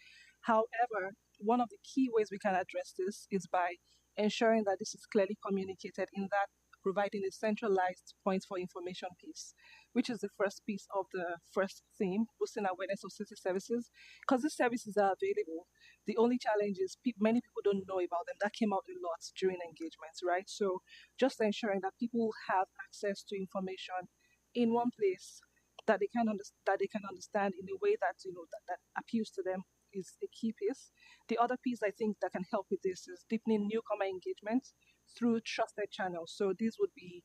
However, one of the key ways we can address this is by ensuring that this is clearly communicated, in that providing a centralized point for information piece, which is the first piece of the first theme, boosting awareness of city services, because these services are available. The only challenge is many people don't know about them. That came out a lot during engagements, right? So just ensuring that people have access to information in one place that they can understand in a way that that appeals to them is a key piece. The other piece I think that can help with this is deepening newcomer engagement through trusted channels. So these would be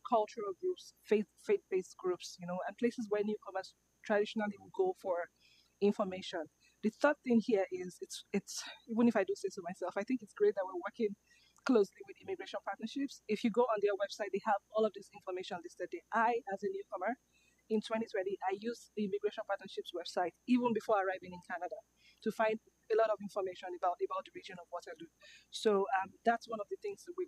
cultural groups, faith-based groups, and places where newcomers traditionally will go for information. The third thing here is it's even if I do say so myself, I think it's great that we're working closely with immigration partnerships. If you go on their website, they have all of this information listed there. I, as a newcomer, in 2020, I used the Immigration Partnerships website even before arriving in Canada to find a lot of information about the region of Waterloo. So that's one of the things that we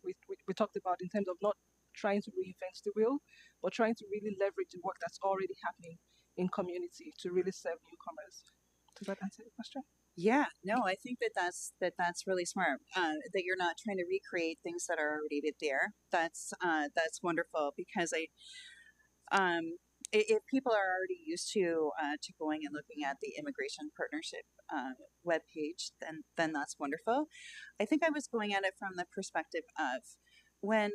talked about in terms of not trying to reinvent the wheel, but trying to really leverage the work that's already happening in community to really serve newcomers. Does that answer your question? Yeah, no, I think that's really smart. That you're not trying to recreate things that are already there. That's wonderful, because if people are already used to going and looking at the Immigration Partnership webpage, then that's wonderful. I think I was going at it from the perspective of when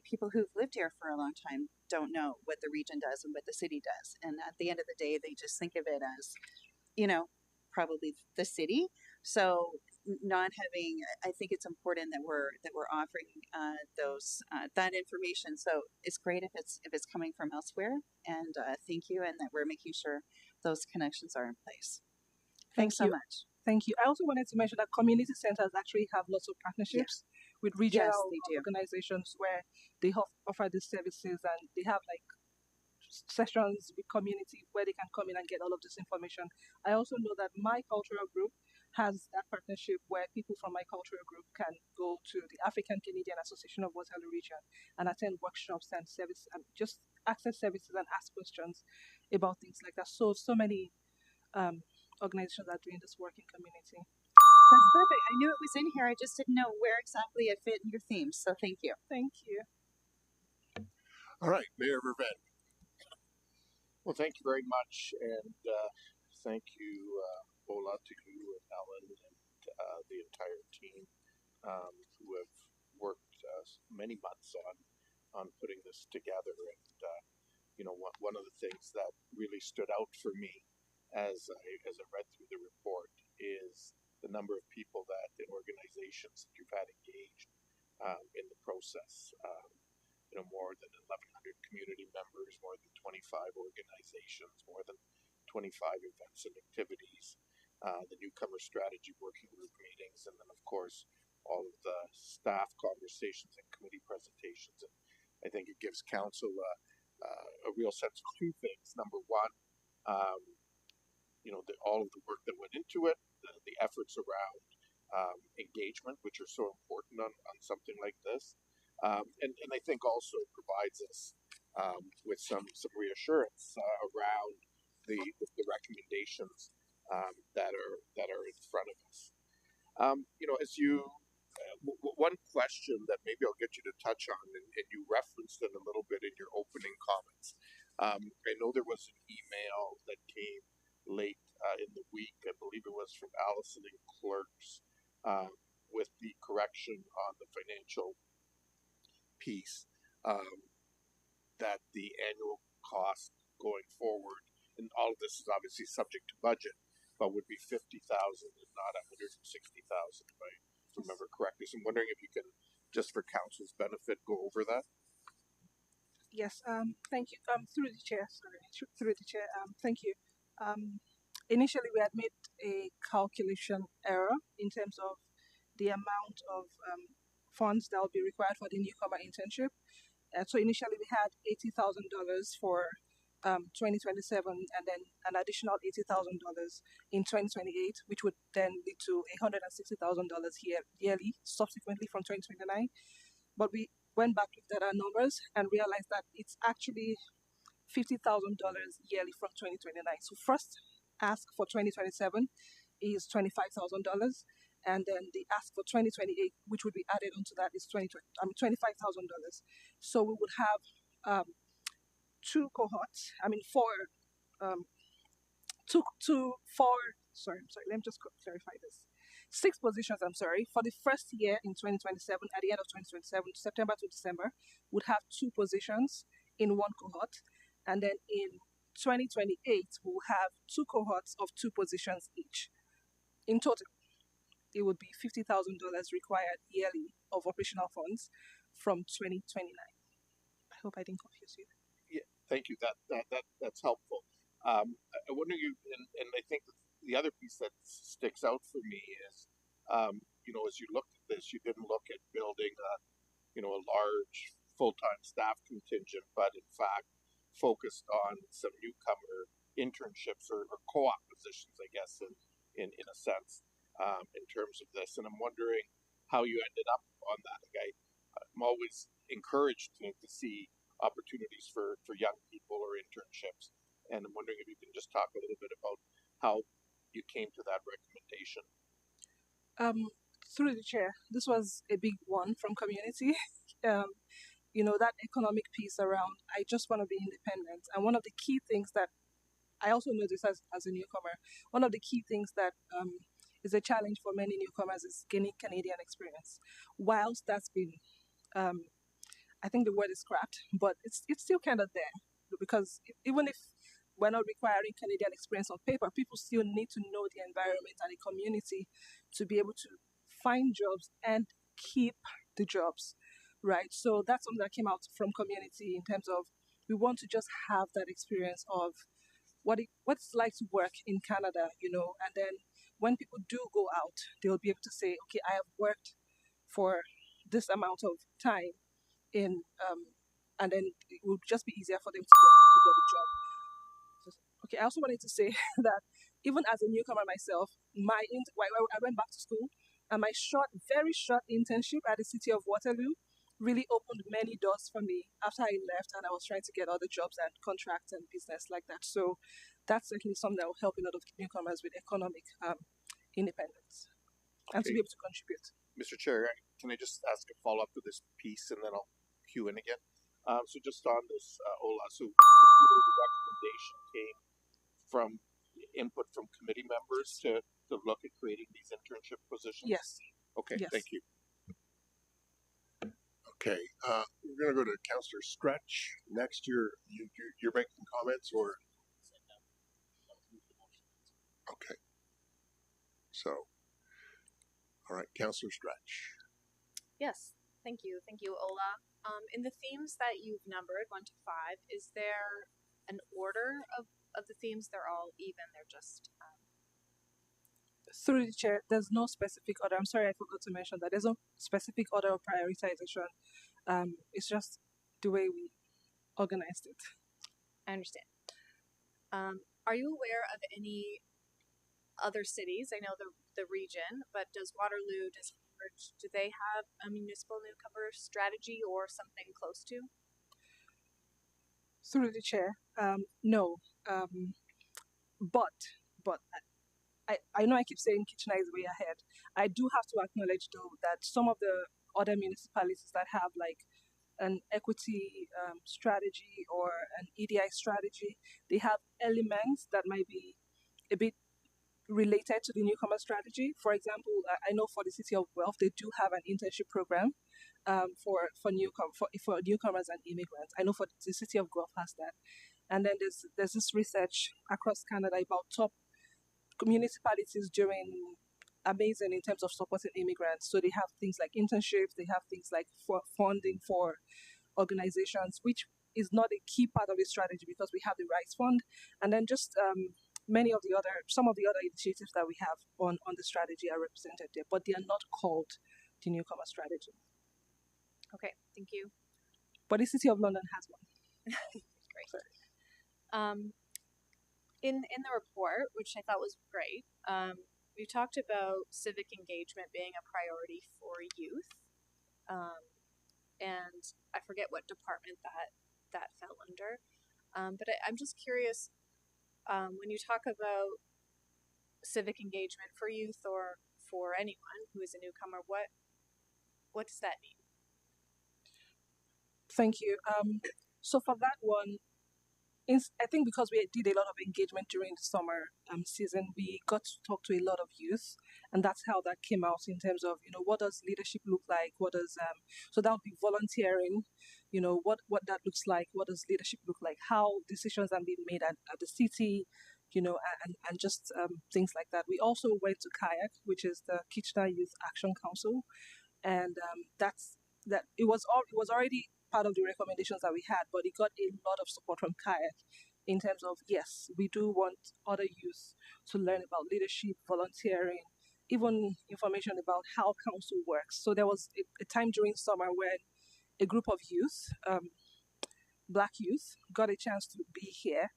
people who've lived here for a long time don't know what the region does and what the city does, and at the end of the day, they just think of it as, probably the city. So not having, I think it's important that we're offering that information. So it's great if it's coming from elsewhere, and thank you, and that we're making sure those connections are in place. Thanks so much. Thank you. I also wanted to mention that community centers actually have lots of partnerships with regional organizations where they offer these services, and they have sessions with community where they can come in and get all of this information. I also know that my cultural group has that partnership where people from my cultural group can go to the African Canadian Association of Waterloo Region and attend workshops and service and just access services and ask questions about things like that. So many organizations are doing this work in community. That's perfect. I knew it was in here. I just didn't know where exactly it fit in your theme. So thank you. Thank you. All right, Mayor Verven. Well, thank you very much, and thank you, Ola, to you and Ellen and the entire team who have worked many months on putting this together. And one of the things that really stood out for me as I read through the report is the number of people and organizations that you've had engaged in the process. More than 1,100 community members, more than 25 organizations, more than 25 events and activities, the newcomer strategy working group meetings, and then of course all of the staff conversations and committee presentations. And I think it gives council a real sense of two things. Number one, all of the work that went into it, the efforts around engagement, which are so important on something like this. And I think also provides us with some reassurance around the recommendations that are in front of us. As you one question that maybe I'll get you to touch on, and you referenced it a little bit in your opening comments. I know there was an email that came late in the week. I believe it was from Allison and Clerks with the correction on the financial piece, that the annual cost going forward, and all of this is obviously subject to budget, but would be $50,000 and not $160,000, if I remember correctly. So I'm wondering if you can, just for council's benefit, go over that. Yes. Thank you. Through the chair. Thank you. Initially, we had made a calculation error in terms of the amount of funds that will be required for the newcomer internship. So initially we had $80,000 for 2027, and then an additional $80,000 in 2028, which would then lead to $160,000 yearly subsequently from 2029. But we went back, looked at our numbers, and realized that it's actually $50,000 yearly from 2029. So first ask for 2027 is $25,000. And then the ask for 2028, which would be added onto that, is $25,000. So we would have two cohorts. Let me just clarify this. 6 positions, for the first year in 2027, at the end of 2027, September to December, would have 2 positions in one cohort. And then in 2028, we'll have 2 cohorts of 2 positions each. In total, it would be $50,000 required yearly of operational funds from 2029. I hope I didn't confuse you. Yeah, thank you. That's helpful. I wonder and I think the other piece that sticks out for me is, as you looked at this, you didn't look at building a large full-time staff contingent, but in fact focused on some newcomer internships or co-op positions, I guess, in a sense. In terms of this, and I'm wondering how you ended up on that. I'm always encouraged to see opportunities for young people or internships, and I'm wondering if you can just talk a little bit about how you came to that recommendation. Through the chair, this was a big one from community. That economic piece around, I just want to be independent, and one of the key things that I also noticed as a newcomer, one of the key things that is a challenge for many newcomers is gaining Canadian experience. Whilst that's been, I think the word is scrapped, but it's still kind of there, because even if we're not requiring Canadian experience on paper, people still need to know the environment and the community to be able to find jobs and keep the jobs, right? So that's something that came out from community in terms of, we want to just have that experience of what it's like to work in Canada, and then when people do go out, they'll be able to say, okay, I have worked for this amount of time and then it will just be easier for them to get a job. Okay, I also wanted to say that even as a newcomer myself, I went back to school, and my very short internship at the City of Waterloo really opened many doors for me after I left, and I was trying to get other jobs and contracts and business like that. So that's certainly something that will help a lot of newcomers with economic independence and to be able to contribute. Mr. Chair, can I just ask a follow-up to this piece and then I'll cue in again? So just on this, Ola, so the recommendation came from input from committee members to look at creating these internship positions? Yes. Okay, Yes. thank you. Okay, we're going to go to Councillor Stretch. Next, you're making comments, or okay. So, all right, Councillor Stretch. Yes, thank you, Ola. In the themes that you've numbered 1 to 5, is there an order of the themes? They're all even. They're just Through the chair, there's no specific order. I'm sorry, I forgot to mention that. There's no specific order of prioritization. It's just the way we organized it. I understand. Are you aware of any other cities? I know the region, but does Waterloo, does Cambridge, do they have a municipal newcomer strategy or something close to? Through the chair, no. But I know I keep saying Kitchener is way ahead. I do have to acknowledge, though, that some of the other municipalities that have like an equity strategy or an EDI strategy, they have elements that might be a bit related to the newcomer strategy. For example, I know for the City of Guelph, they do have an internship program for newcomers and immigrants. I know for the City of Guelph has that. And then there's this research across Canada about top municipalities doing amazing in terms of supporting immigrants. So they have things like internships, they have things like funding for organizations, which is not a key part of the strategy because we have the Rights Fund, and then just some of the other initiatives that we have on the strategy are represented there, but they are not called the newcomer strategy. Okay, thank you. But the City of London has one. Great. In the report, which I thought was great, we talked about civic engagement being a priority for youth, and I forget what department that fell under. But I'm just curious, when you talk about civic engagement for youth or for anyone who is a newcomer, what does that mean? Thank you. So for that one, I think because we did a lot of engagement during the summer season, we got to talk to a lot of youth, and that's how that came out in terms of, what does leadership look like? What does so that would be volunteering, what that looks like, what does leadership look like, how decisions are being made at the city, and just things like that. We also went to Kayak, which is the Kitchener Youth Action Council, and it was already part of the recommendations that we had, but it got a lot of support from Kayak in terms of, yes, we do want other youth to learn about leadership, volunteering, even information about how council works. So there was a time during summer when a group of youth, Black youth, got a chance to be here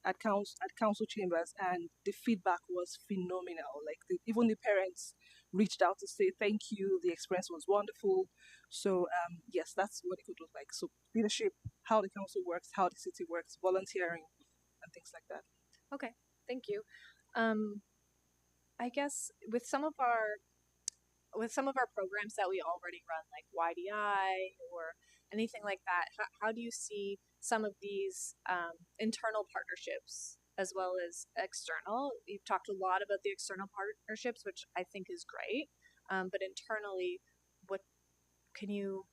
at council chambers, and the feedback was phenomenal. Like even the parents reached out to say thank you. The experience was wonderful. So yes, that's what it could look like. So leadership, how the council works, how the city works, volunteering, and things like that. Okay, thank you. I guess with some of our programs that we already run, like YDI or anything like that, how do you see some of these internal partnerships as well as external? You've talked a lot about the external partnerships, which I think is great, but internally, can you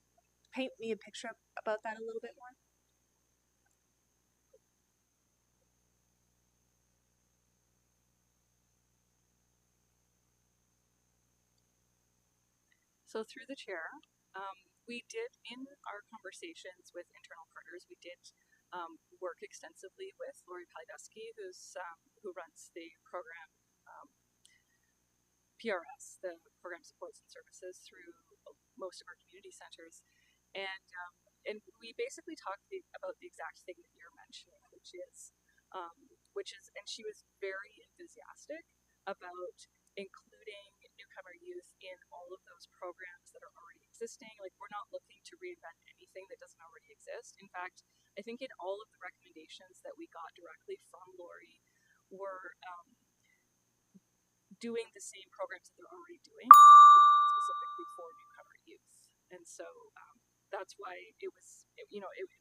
paint me a picture about that a little bit more? So through the chair, we did, in our conversations with internal partners, we did work extensively with Lori Palidusky, who runs the program PRS, the Program Supports and Services, through most of our community centers, and we basically talked about the exact thing that you're mentioning, which is, and she was very enthusiastic about including newcomer youth in all of those programs that are already existing. Like, we're not looking to reinvent anything that doesn't already exist. In fact, I think in all of the recommendations that we got directly from Lori were doing the same programs that they're already doing, specifically for newcomer youth. And so that's why it was, it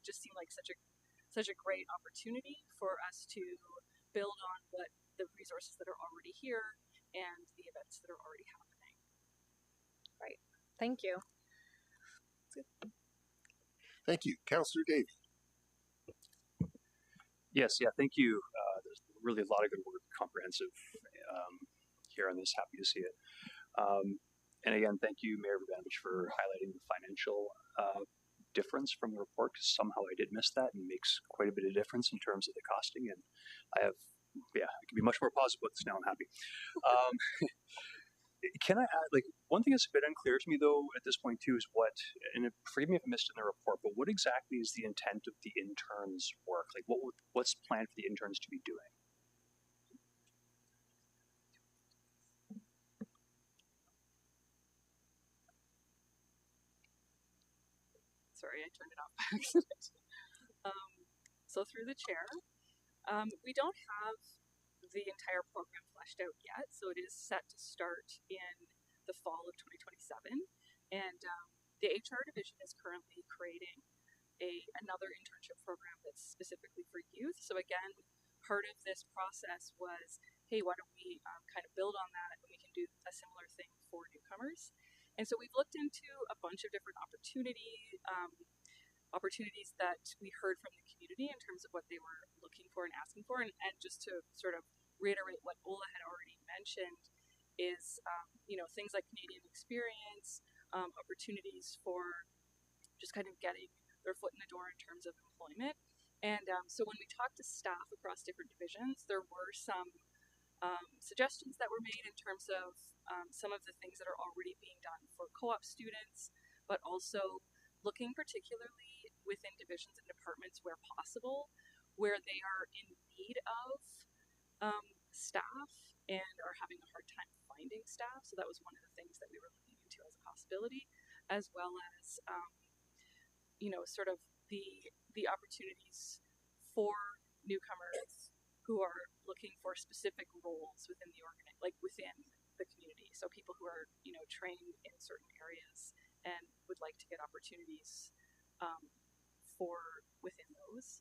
just seemed like such a great opportunity for us to build on what the resources that are already here and the events that are already happening. Right. Thank you. Thank you. Councillor Davey. Yes, yeah, thank you. There's really a lot of good work, comprehensive here on this. Happy to see it. And again, thank you, Mayor Vrabanovic, for highlighting the financial difference from the report, because somehow I did miss that, and it makes quite a bit of difference in terms of the costing. And I can be much more positive about this now. I'm happy. Can I add, like, one thing that's a bit unclear to me, though, at this point, too, is what, and forgive me if I missed it in the report, but what exactly is the intent of the interns' work? Like, what's planned for the interns to be doing? Sorry, I turned it off by accident. So through the chair, we don't have the entire program fleshed out yet, so it is set to start in the fall of 2027. And the HR division is currently creating another internship program that's specifically for youth. So again, part of this process was, hey, why don't we kind of build on that, and we can do a similar thing for newcomers. And so we've looked into a bunch of different opportunities that we heard from the community in terms of what they were looking for and asking for. And just to sort of reiterate what Ola had already mentioned is, things like Canadian experience, opportunities for just kind of getting their foot in the door in terms of employment. And so when we talked to staff across different divisions, there were some suggestions that were made in terms of some of the things that are already being done for co-op students, but also looking particularly within divisions and departments where possible, where they are in need of staff and are having a hard time finding staff. So that was one of the things that we were looking into as a possibility, as well as sort of the opportunities for newcomers who are looking for specific roles within the within the community. So people who are trained in certain areas and would like to get opportunities for within those.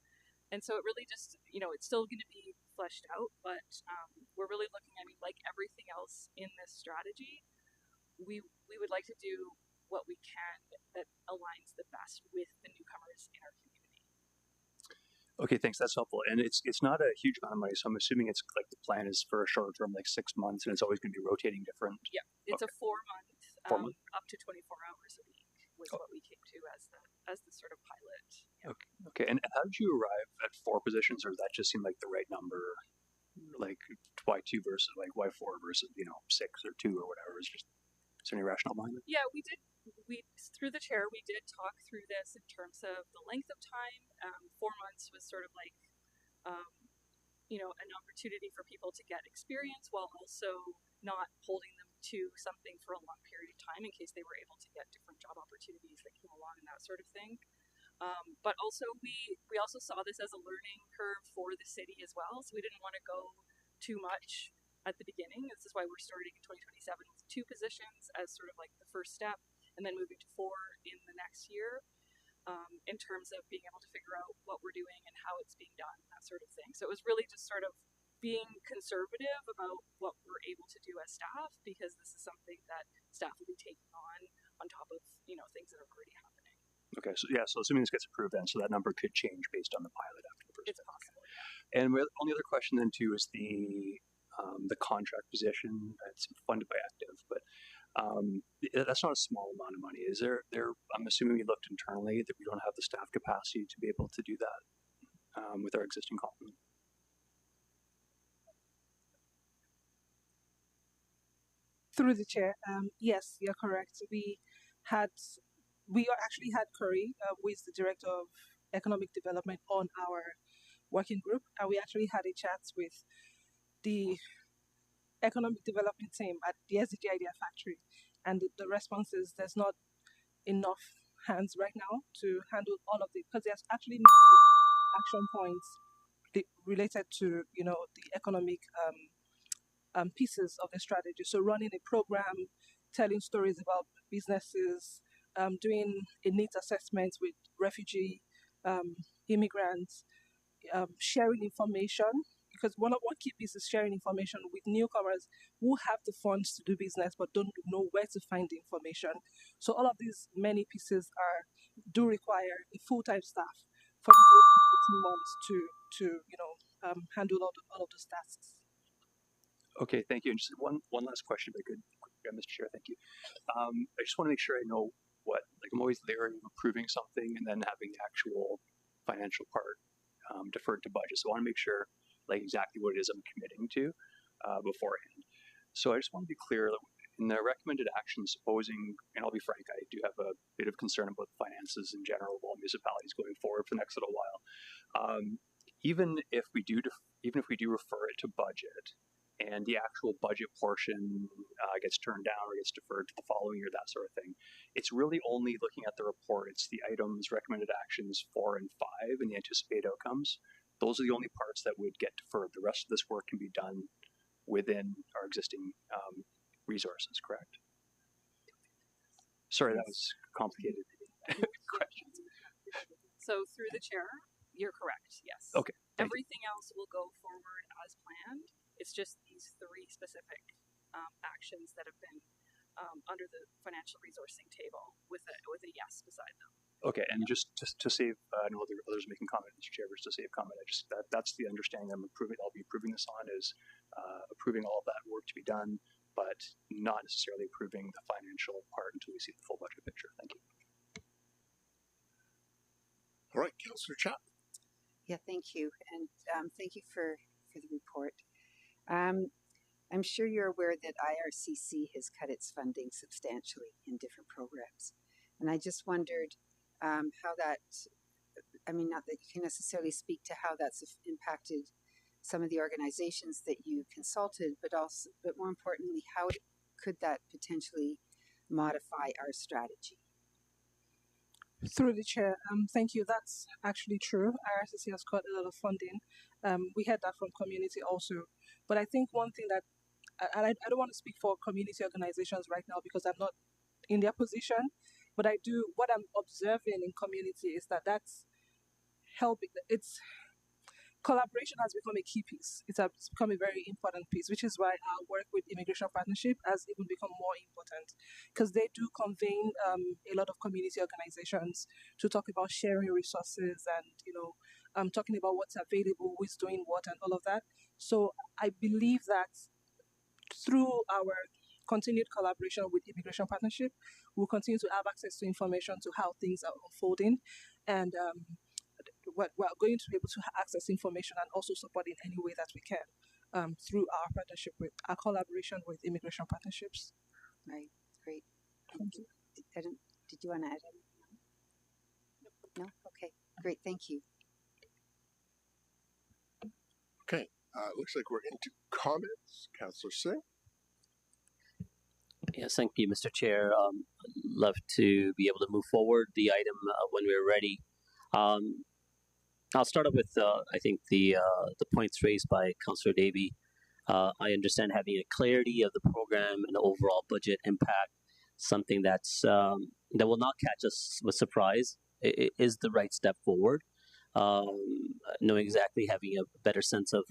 And so it really just, it's still going to be fleshed out, but we're really looking, like everything else in this strategy, we would like to do what we can that aligns the best with the newcomers in our community. Okay, thanks. That's helpful. And it's not a huge amount of money, so I'm assuming it's like the plan is for a short term, like 6 months, and it's always going to be rotating different. Yeah, it's a 4 month, up to 24 hours a week was what we came to as the sort of pilot. Yeah. Okay. And how did you arrive at 4 positions, or does that just seem like the right number? Like why 2 versus like why 4 versus 6 or 2 or whatever? Is there any rationale behind it? Yeah, we through the chair we did talk through this in terms of the length of time. 4 months was sort of like an opportunity for people to get experience while also not holding them to something for a long period of time in case they were able to get different job opportunities that came along and that sort of thing. But also we also saw this as a learning curve for the city as well, so we didn't want to go too much at the beginning. This is why we're starting in 2027 with 2 positions as sort of like the first step, and then moving to 4 in the next year, in terms of being able to figure out what we're doing and how it's being done, that sort of thing. So it was really just sort of being conservative about what we're able to do as staff, because this is something that staff will be taking on top of things that are already happening. Okay, so assuming this gets approved, then so that number could change based on the pilot after the first. It's possible. Yeah. And the only other question then too is the contract position that's funded by Active, but that's not a small amount of money. Is there? I'm assuming we looked internally that we don't have the staff capacity to be able to do that with our existing complement. Through the chair, yes, you're correct. We actually had Curry, who is the director of economic development, on our working group, and we actually had a chat with the economic development team at the SDG Idea Factory, and the response is there's not enough hands right now to handle all of it because there's actually no action points related to the economic pieces of the strategy. So running a program, telling stories about businesses, doing a needs assessment with refugee immigrants, sharing information, because one key piece is sharing information with newcomers who have the funds to do business but don't know where to find the information. So all of these many pieces do require a full-time staff for the 18 months to handle all of those tasks. Okay, thank you. And just one last question, if I could, Mr. Chair, thank you. I just want to make sure I know I'm always leery of approving something and then having the actual financial part deferred to budget. So I want to make sure exactly what it is I'm committing to beforehand. So I just want to be clear that in the recommended actions, supposing, and I'll be frank, I do have a bit of concern about the finances in general of all municipalities going forward for the next little while. Even if we do refer it to budget, and the actual budget portion gets turned down or gets deferred to the following year, that sort of thing. It's really only looking at the report. It's the items, recommended actions 4 and 5, and the anticipated outcomes. Those are the only parts that would get deferred. The rest of this work can be done within our existing resources, correct? Sorry, that was complicated question. So through the chair, you're correct, yes. Okay. Everything else will go forward as planned. It's just these 3 specific actions that have been under the financial resourcing table with a yes beside them. Okay, and just to save, I know others making comment, Mr. Chair, just to save comment, that's the understanding I'll be approving this on is approving all of that work to be done, but not necessarily approving the financial part until we see the full budget picture. Thank you. All right, Councillor Chapman. Yeah, thank you, and thank you for the report. I'm sure you're aware that IRCC has cut its funding substantially in different programs, and I just wondered how that. I mean, not that you can necessarily speak to how that's impacted some of the organizations that you consulted, but more importantly, how could that potentially modify our strategy? Through the chair, thank you. That's actually true. IRCC has cut a lot of funding. We heard that from community also. But I think one thing that, and I don't want to speak for community organizations right now because I'm not in their position, but what I'm observing in community is that's helping. Collaboration has become a key piece. It's become a very important piece, which is why our work with Immigration Partnership has even become more important because they do convene a lot of community organizations to talk about sharing resources and talking about what's available, who's doing what, and all of that. So I believe that through our continued collaboration with Immigration Partnership, we'll continue to have access to information to how things are unfolding, and we're going to be able to access information and also support in any way that we can through our collaboration with Immigration Partnerships. Right, great. Thank you. Did you want to add anything? No? Okay, great, thank you. Okay, looks like we're into comments. Councillor Singh. Yes, thank you, Mr. Chair. Love to be able to move forward the item when we're ready. I'll start up with I think the points raised by Councillor Davey. I understand having a clarity of the program and the overall budget impact, something that's that will not catch us with surprise. It is the right step forward. Knowing exactly, having a better sense of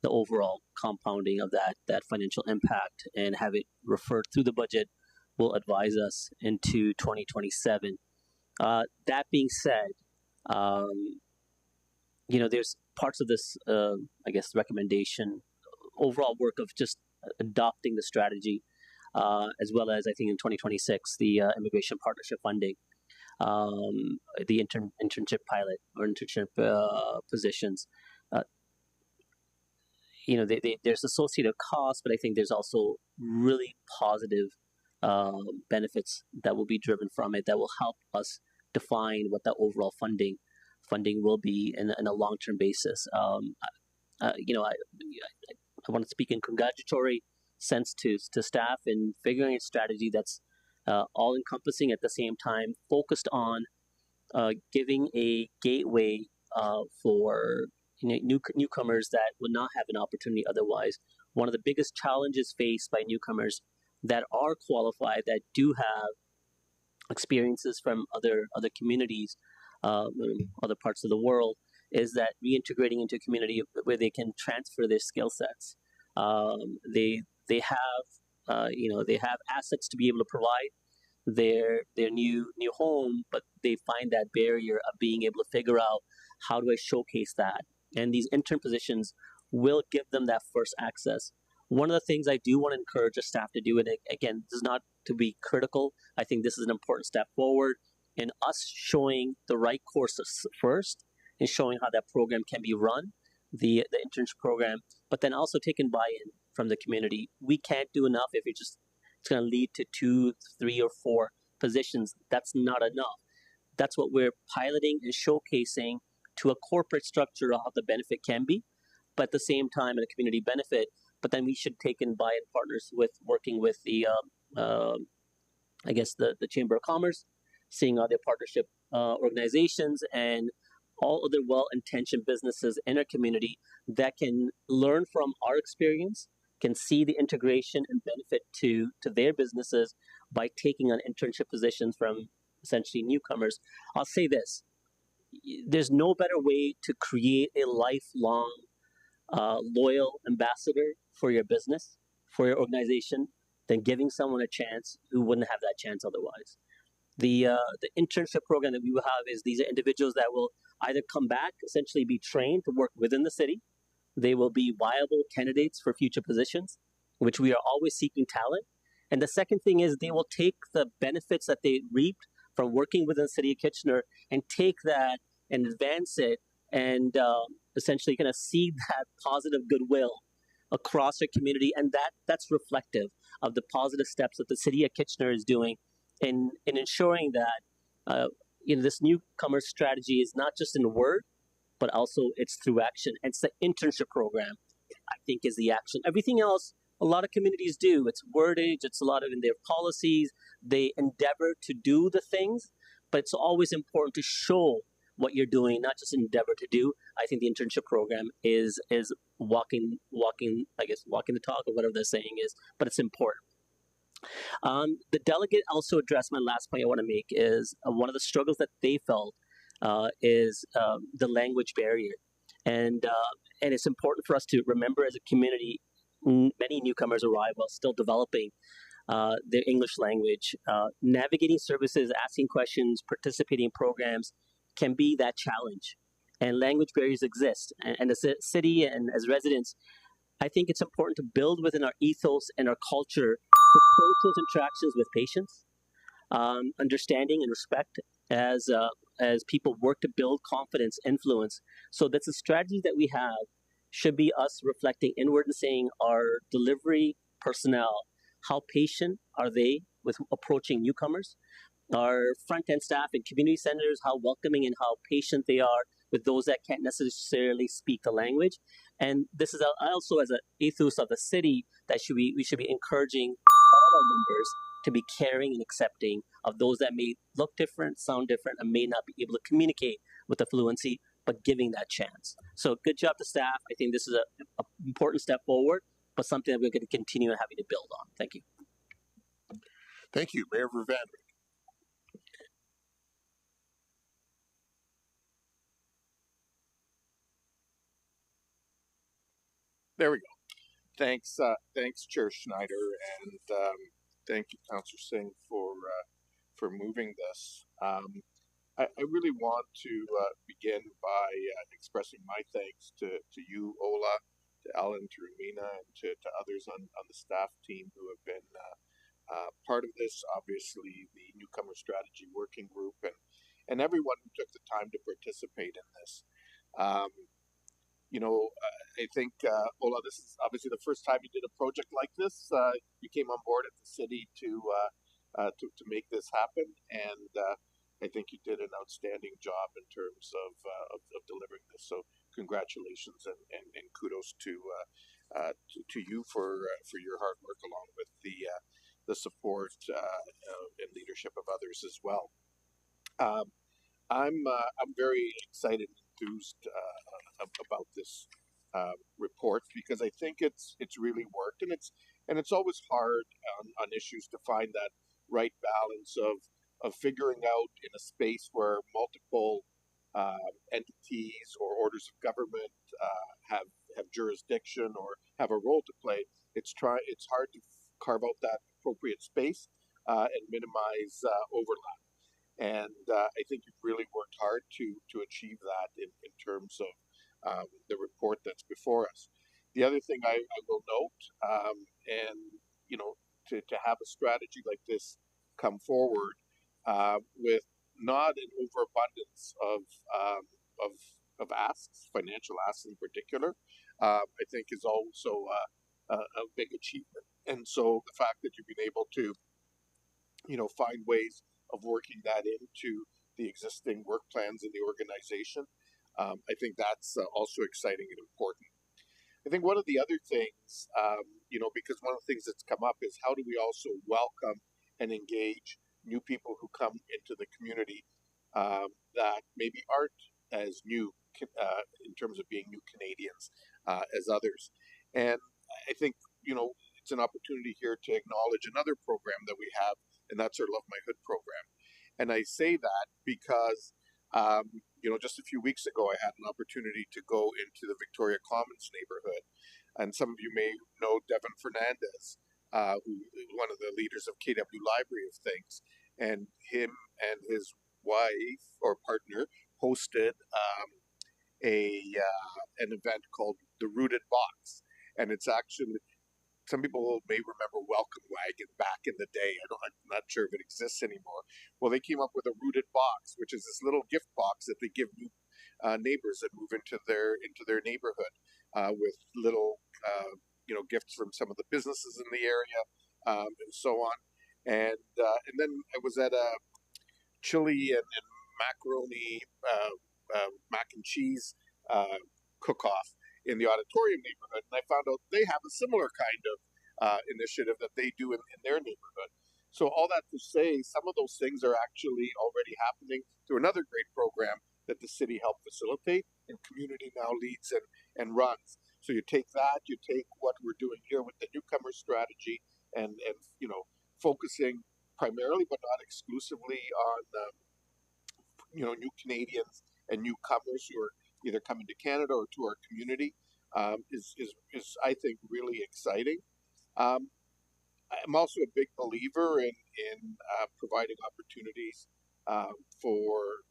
the overall compounding of that financial impact and have it referred through the budget will advise us into 2027. That being said, there's parts of this, I guess, recommendation, overall work of just adopting the strategy, as well as I think in 2026, the immigration partnership funding, the internship pilot or internship positions. There's associated costs, but I think there's also really positive benefits that will be driven from it that will help us define what that overall funding will be in a long-term basis. I want to speak in congratulatory sense to staff in figuring a strategy that's all encompassing at the same time, focused on giving a gateway for newcomers that would not have an opportunity otherwise. One of the biggest challenges faced by newcomers that are qualified, that do have experiences from other communities, other parts of the world, is that reintegrating into a community where they can transfer their skill sets. They have they have assets to be able to provide their new home, but they find that barrier of being able to figure out, how do I showcase that? And these intern positions will give them that first access. One of the things I do want to encourage the staff to do, and again, this is not to be critical, I think this is an important step forward in us showing the right courses first and showing how that program can be run, the internship program, but then also taking buy-in from the community. We can't do enough if it's going to lead to 2, 3, or 4 positions. That's not enough. That's what we're piloting and showcasing to a corporate structure of how the benefit can be, but at the same time, a community benefit. But then we should take in buy-in partners with working with the Chamber of Commerce, seeing other partnership organizations, and all other well-intentioned businesses in our community that can learn from our experience, can see the integration and benefit to their businesses by taking on internship positions from essentially newcomers. I'll say this, there's no better way to create a lifelong loyal ambassador for your business, for your organization, than giving someone a chance who wouldn't have that chance otherwise. The internship program that we will have is, these are individuals that will either come back, essentially be trained to work within the city. They will be viable candidates for future positions, which we are always seeking talent. And the second thing is, they will take the benefits that they reaped from working within the city of Kitchener and take that and advance it, and essentially kind of seed that positive goodwill across our community. And that's reflective of the positive steps that the city of Kitchener is doing in ensuring that this newcomer strategy is not just in word, but also it's through action. And it's the internship program, I think, is the action. Everything else, a lot of communities do. It's wordage, it's a lot of in their policies. They endeavor to do the things, but it's always important to show what you're doing, not just endeavor to do. I think the internship program is walking the talk, or whatever the saying is, but it's important. The delegate also addressed, my last point I want to make is one of the struggles that they felt is the language barrier. And it's important for us to remember, as a community, many newcomers arrive while still developing their English language. Navigating services, asking questions, participating in programs can be that challenge. And language barriers exist. And as a city and as residents, I think it's important to build within our ethos and our culture to approach those interactions with patience, understanding, and respect as people work to build confidence, influence. So that's a strategy that we have should be us reflecting inward and saying, our delivery personnel, how patient are they with approaching newcomers? Our front-end staff and community centers, how welcoming and how patient they are with those that can't necessarily speak the language. And this is also as an ethos of the city that we should be encouraging all our members to be caring and accepting of those that may look different, sound different, and may not be able to communicate with the fluency, but giving that chance. So good job to staff. I think this is an important step forward, but something that we're going to continue having to build on. Thank you. Thank you, Mayor Vervander. There we go. Thanks, Chair Schneider, and thank you, Councillor Singh, for moving this. I really want to begin by expressing my thanks to you, Ola, to Alan, to Rumina, and to others on the staff team who have been part of this. Obviously, the Newcomer Strategy Working Group, and everyone who took the time to participate in this. I think, Ola, this is obviously the first time you did a project like this. You came on board at the city to make this happen, and I think you did an outstanding job in terms of delivering this. So congratulations and kudos to you for your hard work, along with the support and leadership of others as well. I'm very excited and enthused about this report, because I think it's really worked, and it's always hard on issues to find that right balance of figuring out in a space where multiple entities or orders of government have jurisdiction or have a role to play. It's hard to carve out that appropriate space and minimize overlap. And I think you've really worked hard to achieve that in terms of the report that's before us. The other thing I will note, and you know, to have a strategy like this come forward with not an overabundance of asks, financial asks in particular, I think is also a big achievement. And so the fact that you've been able to, find ways of working that into the existing work plans in the organization, I think that's also exciting and important. I think one of the other things, because one of the things that's come up is how do we also welcome and engage new people who come into the community that maybe aren't as new in terms of being new Canadians as others. And I think, it's an opportunity here to acknowledge another program that we have, and that's our Love My Hood program. And I say that because, just a few weeks ago, I had an opportunity to go into the Victoria Commons neighborhood. And some of you may know Devin Fernandez, who one of the leaders of KW Library of Things. And him and his wife or partner hosted an event called the Rooted Box. And it's actually, some people may remember Welcome Wagon back in the day. I'm not sure if it exists anymore. Well, they came up with a Rooted Box, which is this little gift box that they give new neighbors that move into their neighborhood with little gifts from some of the businesses in the area and so on. And then I was at a chili and macaroni mac and cheese cook-off in the Auditorium neighborhood, and I found out they have a similar kind of initiative that they do in their neighborhood. So all that to say, some of those things are actually already happening through another great program that the city helped facilitate and community now leads and runs. So you take that, you take what we're doing here with the newcomer strategy and focusing primarily but not exclusively on new Canadians and newcomers who are either coming to Canada or to our community is I think really exciting. I'm also a big believer in providing opportunities for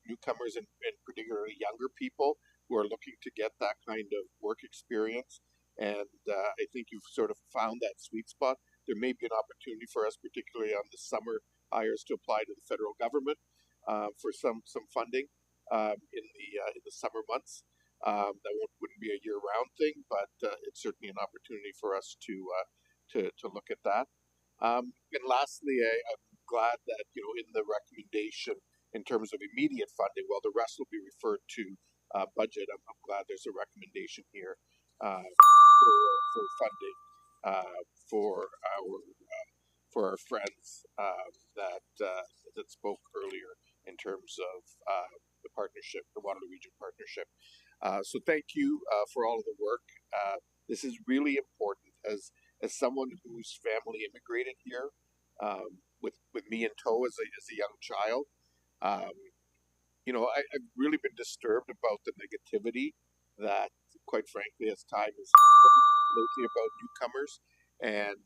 newcomers and particularly younger people who are looking to get that kind of work experience. And I think you've sort of found that sweet spot. There may be an opportunity for us, particularly on the summer hires, to apply to the federal government for some funding in the summer months. That wouldn't be a year-round thing, but it's certainly an opportunity for us to look at that. And lastly, I'm glad that in the recommendation in terms of immediate funding, well, the rest will be referred to budget. I'm glad there's a recommendation here for funding for our friends that spoke earlier in terms of the partnership, the Waterloo Region Partnership. So thank you for all of the work. This is really important as someone whose family immigrated here with me in tow as a young child. I've really been disturbed about the negativity that, quite frankly, as time has happened lately about newcomers. And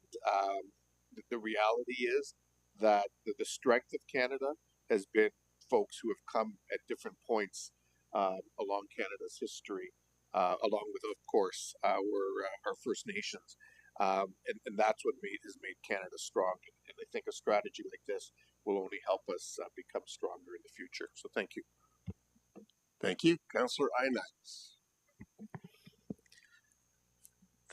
the reality is that the strength of Canada has been folks who have come at different points along Canada's history, along with, of course, our First Nations. And that's what has made Canada strong. And I think a strategy like this will only help us become stronger in the future. So thank you. Thank you. Councillor Ioannidis.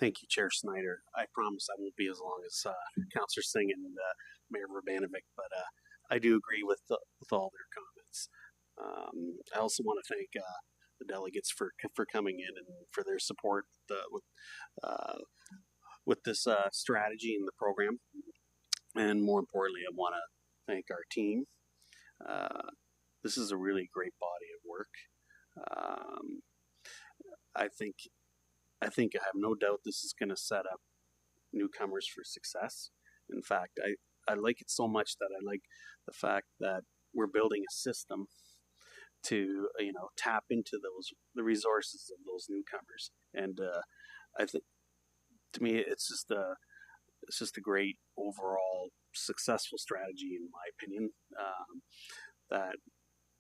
Thank you, Chair Snyder. I promise I won't be as long as Councillor Singh and Mayor Urbanovic, but I do agree with all their comments. I also want to thank the delegates for coming in and for their support with this strategy and the program. And more importantly, I want to thank our team. This is a really great body of work. I think I have no doubt this is going to set up newcomers for success. In fact, I like it so much that I like the fact that we're building a system to tap into the resources of those newcomers. And I think, to me, it's just a great overall successful strategy, in my opinion, that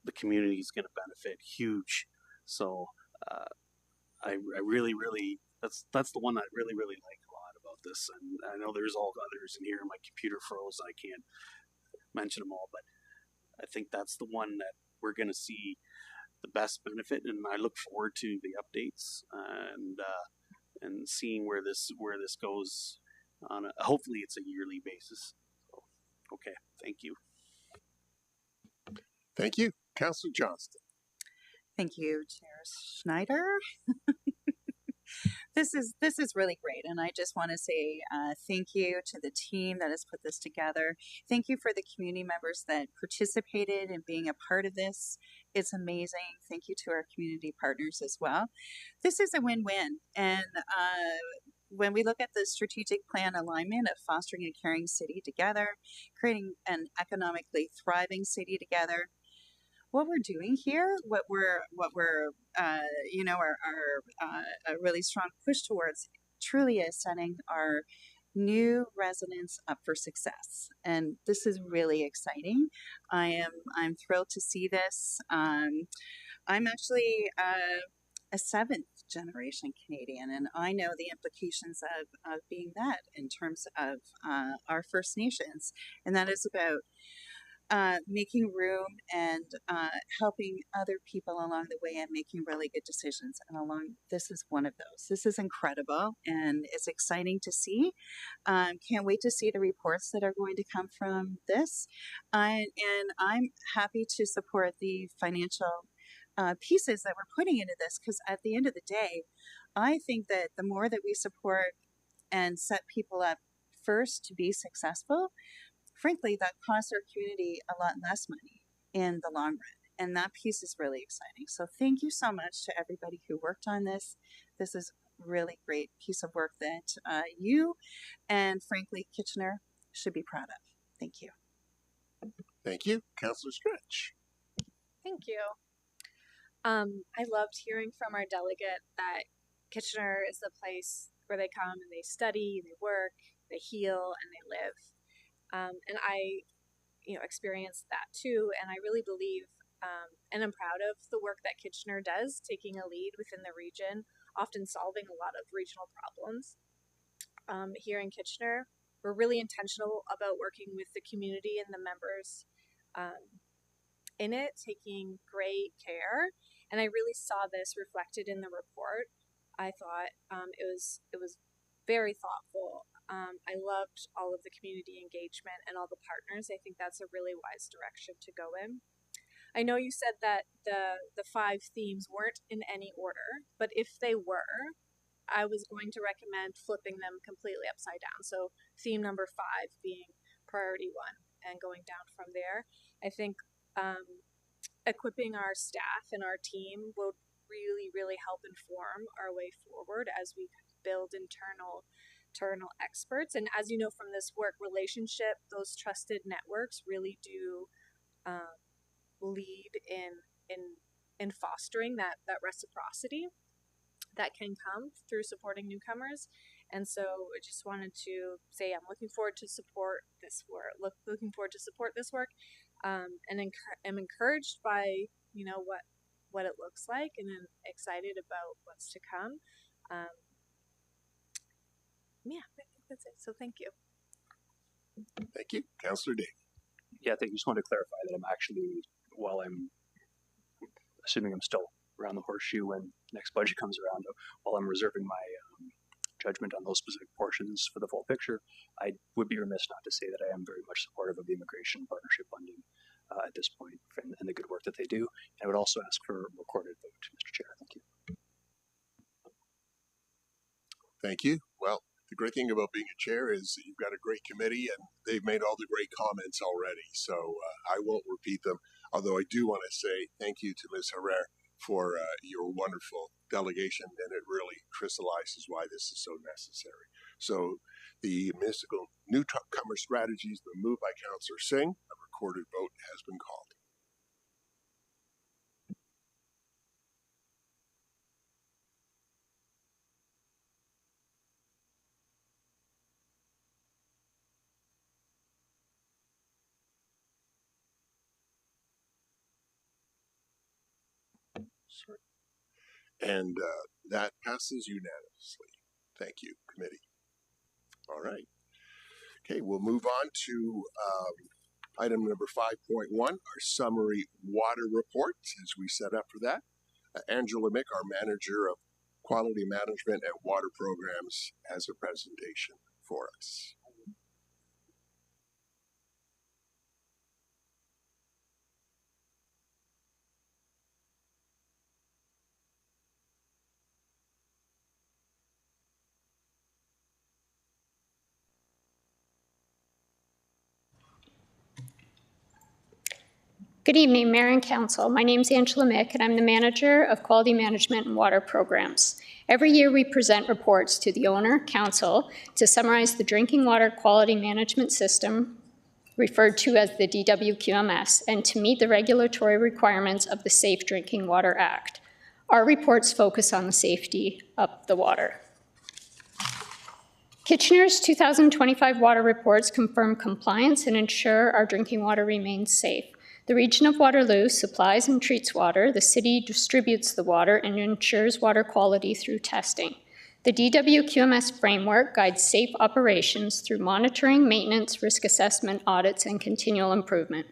the community is going to benefit huge. So I really that's the one that I really like a lot about this. And I know there's all others in here. My computer froze. I can't mention them all, but I think that's the one that we're going to see the best benefit. And I look forward to the updates and seeing where this goes on hopefully it's a yearly basis. So, okay, thank you. Thank you, Councillor Johnston. Thank you, Chair Schneider. This is really great, and I just want to say thank you to the team that has put this together. Thank you for the community members that participated in being a part of this. It's amazing. Thank you to our community partners as well. This is a win-win, and when we look at the strategic plan alignment of fostering a caring city together, creating an economically thriving city together, what we're doing here, what we're a really strong push towards truly is setting our new residents up for success. And this is really exciting. I'm thrilled to see this. I'm actually a 7th generation Canadian, and I know the implications of being that in terms of our First Nations, and that is about making room and helping other people along the way and making really good decisions. And this is one of those. This is incredible and it's exciting to see. Can't wait to see the reports that are going to come from this. And I'm happy to support the financial pieces that we're putting into this, because at the end of the day, I think that the more that we support and set people up first to be successful, frankly, that costs our community a lot less money in the long run. And that piece is really exciting. So thank you so much to everybody who worked on this. This is a really great piece of work that you and, frankly, Kitchener should be proud of. Thank you. Thank you. Councillor Stretch. Thank you. I loved hearing from our delegate that Kitchener is the place where they come and they study, they work, they heal, and they live. And I, experienced that too. And I really believe, and I'm proud of the work that Kitchener does, taking a lead within the region, often solving a lot of regional problems. Here in Kitchener, we're really intentional about working with the community and the members in it, taking great care. And I really saw this reflected in the report. I thought it was very thoughtful. I loved all of the community engagement and all the partners. I think that's a really wise direction to go in. I know you said that the 5 themes weren't in any order, but if they were, I was going to recommend flipping them completely upside down. So theme number 5 being priority 1 and going down from there. I think equipping our staff and our team will really help inform our way forward as we build internal experts. And as you know from this work, relationship, those trusted networks really do lead in fostering that reciprocity that can come through supporting newcomers. And so I just wanted to say I'm looking forward to support this work. Looking forward to support this work, and I'm encouraged by what it looks like, and I'm excited about what's to come. Yeah, I think that's it. So thank you. Thank you. Councillor Day. Yeah, I think I just wanted to clarify that I'm actually, while I'm assuming I'm still around the horseshoe when next budget comes around, while I'm reserving my judgment on those specific portions for the full picture, I would be remiss not to say that I am very much supportive of the immigration partnership funding at this point and the good work that they do. And I would also ask for a recorded vote, Mr. Chair. Thank you. Thank you. Well, the great thing about being a chair is that you've got a great committee and they've made all the great comments already. So I won't repeat them, although I do want to say thank you to Ms. Herrera for your wonderful delegation, and it really crystallizes why this is so necessary. So the municipal newcomer strategy has been moved by Councillor Singh. A recorded vote has been called. And that passes unanimously. Thank you, committee. All right. Okay, we'll move on to item number 5.1, our summary water report, as we set up for that. Angela Mick, our manager of quality management and water programs, has a presentation for us. Good evening, Mayor and Council. My name is Angela Mick, and I'm the Manager of Quality Management and Water Programs. Every year, we present reports to the owner, Council, to summarize the drinking water quality management system, referred to as the DWQMS, and to meet the regulatory requirements of the Safe Drinking Water Act. Our reports focus on the safety of the water. Kitchener's 2025 water reports confirm compliance and ensure our drinking water remains safe. The region of Waterloo supplies and treats water. The city distributes the water and ensures water quality through testing. The DWQMS framework guides safe operations through monitoring, maintenance, risk assessment, audits, and continual improvement.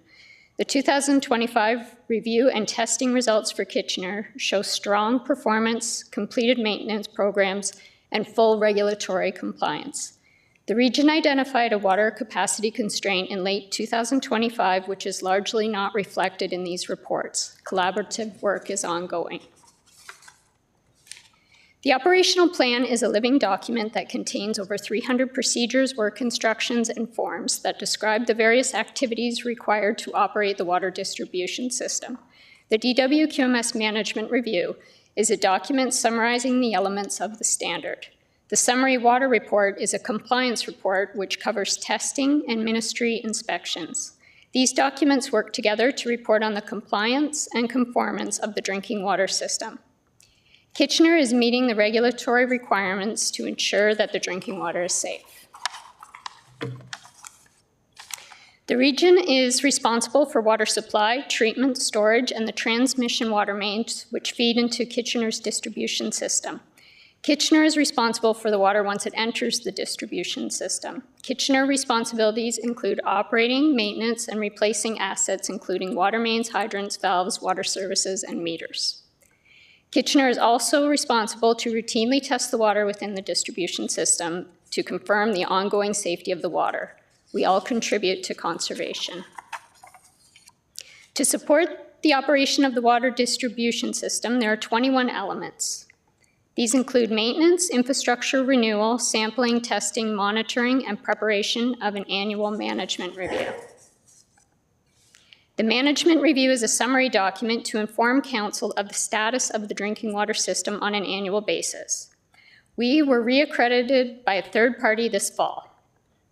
The 2025 review and testing results for Kitchener show strong performance, completed maintenance programs, and full regulatory compliance. The region identified a water capacity constraint in late 2025, which is largely not reflected in these reports. Collaborative work is ongoing. The operational plan is a living document that contains over 300 procedures, work instructions, and forms that describe the various activities required to operate the water distribution system. The DWQMS Management Review is a document summarizing the elements of the standard. The Summary Water Report is a compliance report which covers testing and ministry inspections. These documents work together to report on the compliance and conformance of the drinking water system. Kitchener is meeting the regulatory requirements to ensure that the drinking water is safe. The region is responsible for water supply, treatment, storage, and the transmission water mains which feed into Kitchener's distribution system. Kitchener is responsible for the water once it enters the distribution system. Kitchener responsibilities include operating, maintenance, and replacing assets, including water mains, hydrants, valves, water services, and meters. Kitchener is also responsible to routinely test the water within the distribution system to confirm the ongoing safety of the water. We all contribute to conservation. To support the operation of the water distribution system, there are 21 elements. These include maintenance, infrastructure renewal, sampling, testing, monitoring, and preparation of an annual management review. The management review is a summary document to inform Council of the status of the drinking water system on an annual basis. We were reaccredited by a third party this fall.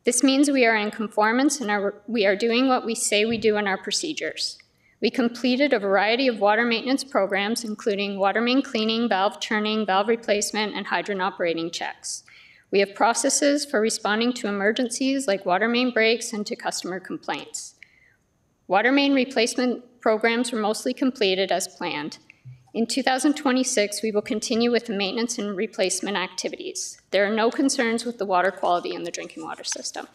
This means we are in conformance and we are doing what we say we do in our procedures. We completed a variety of water maintenance programs, including water main cleaning, valve turning, valve replacement, and hydrant operating checks. We have processes for responding to emergencies like water main breaks and to customer complaints. Water main replacement programs were mostly completed as planned. In 2026, we will continue with the maintenance and replacement activities. There are no concerns with the water quality in the drinking water system.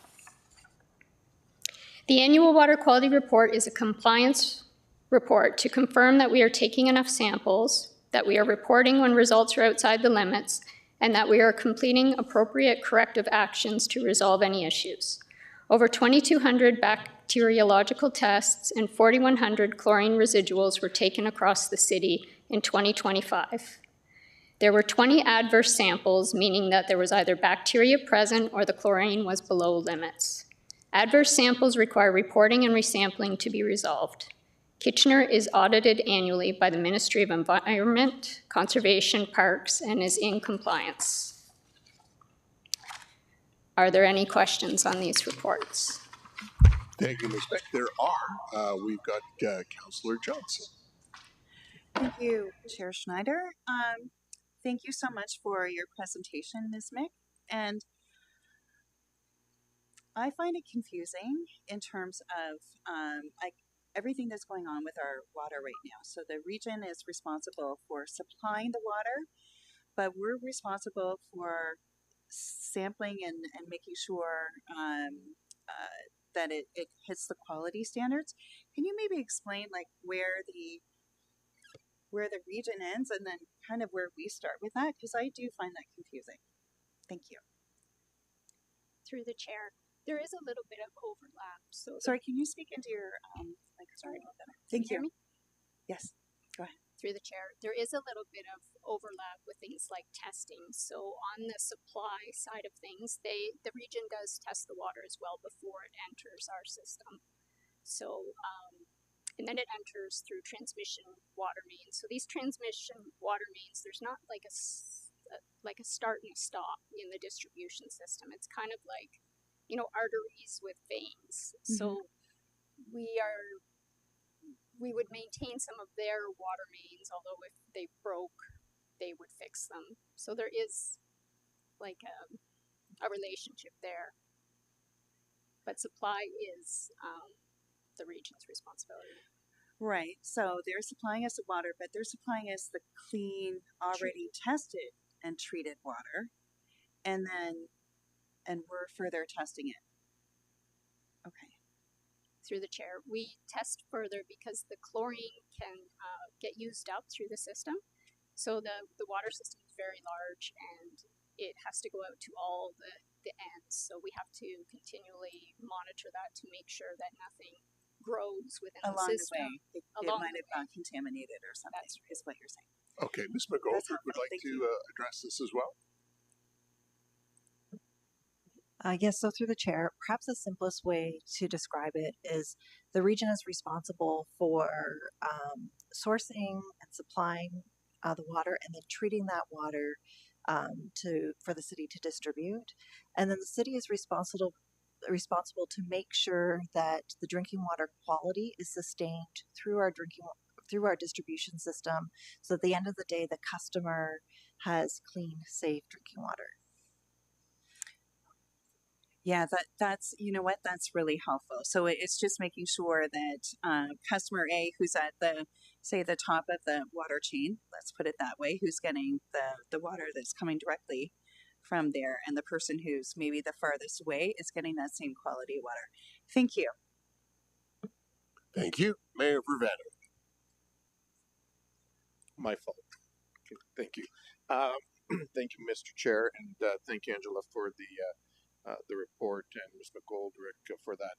The annual water quality report is a compliance report to confirm that we are taking enough samples, that we are reporting when results are outside the limits, and that we are completing appropriate corrective actions to resolve any issues. Over 2,200 bacteriological tests and 4,100 chlorine residuals were taken across the city in 2025. There were 20 adverse samples, meaning that there was either bacteria present or the chlorine was below limits. Adverse samples require reporting and resampling to be resolved. Kitchener is audited annually by the Ministry of Environment, Conservation, Parks, and is in compliance. Are there any questions on these reports? Thank you, Ms. Beck. There are. We've got Councillor Johnson. Thank you, Chair Schneider. Thank you so much for your presentation, Ms. Mick. And I find it confusing in terms of everything that's going on with our water right now. So the region is responsible for supplying the water, but we're responsible for sampling and making sure that it hits the quality standards. Can you maybe explain like where the region ends and then kind of where we start with that? Because I do find that confusing. Thank you. Through the chair, there is a little bit of overlap. So sorry, can you speak into your sorry about that. Thank you. Yes, go ahead. Through the chair, there is a little bit of overlap with things like testing. So on the supply side of things, the region does test the water as well before it enters our system. So and then it enters through transmission water mains. So these transmission water mains, there's not like a start and a stop in the distribution system. It's kind of like, you know, arteries with veins. Mm-hmm. So we would maintain some of their water mains, although if they broke, they would fix them. So there is like a relationship there. But supply is the region's responsibility. Right. So they're supplying us the water, but they're supplying us the clean, already tested and treated water. And we're further testing it. Okay. Through the chair, we test further because the chlorine can get used up through the system. So the water system is very large and it has to go out to all the ends. So we have to continually monitor that to make sure that nothing grows within along the system. It might have got contaminated or something, is what you're saying. Okay, Ms. McGoldrick would like to address this as well. Yes, so through the chair, perhaps the simplest way to describe it is the region is responsible for sourcing and supplying the water and then treating that water for the city to distribute. And then the city is responsible to make sure that the drinking water quality is sustained through our distribution system, so at the end of the day, the customer has clean, safe drinking water. Yeah, that's, you know what, that's really helpful. So it's just making sure that customer A, who's at the top of the water chain, let's put it that way, who's getting the water that's coming directly from there, and the person who's maybe the farthest away is getting that same quality water. Thank you. Thank you. Mayor Vervannen. My fault. Okay, thank you. Thank you, Mr. Chair, and thank you, Angela, for the report, and Ms. McGoldrick for that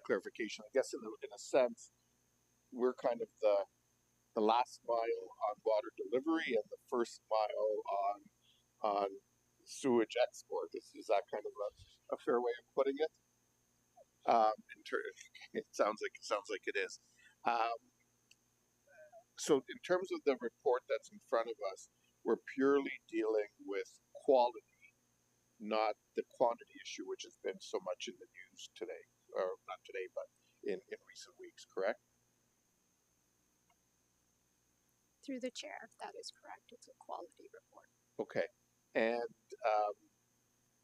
clarification. I guess in a sense, we're kind of the last mile on water delivery and the first mile on sewage export. Is that kind of a fair way of putting it? It sounds like it is. So in terms of the report that's in front of us, we're purely dealing with quality, not the quantity issue, which has been so much in the news today, or not today, but in recent weeks, correct? Through the chair, that is correct. It's a quality report. Okay. And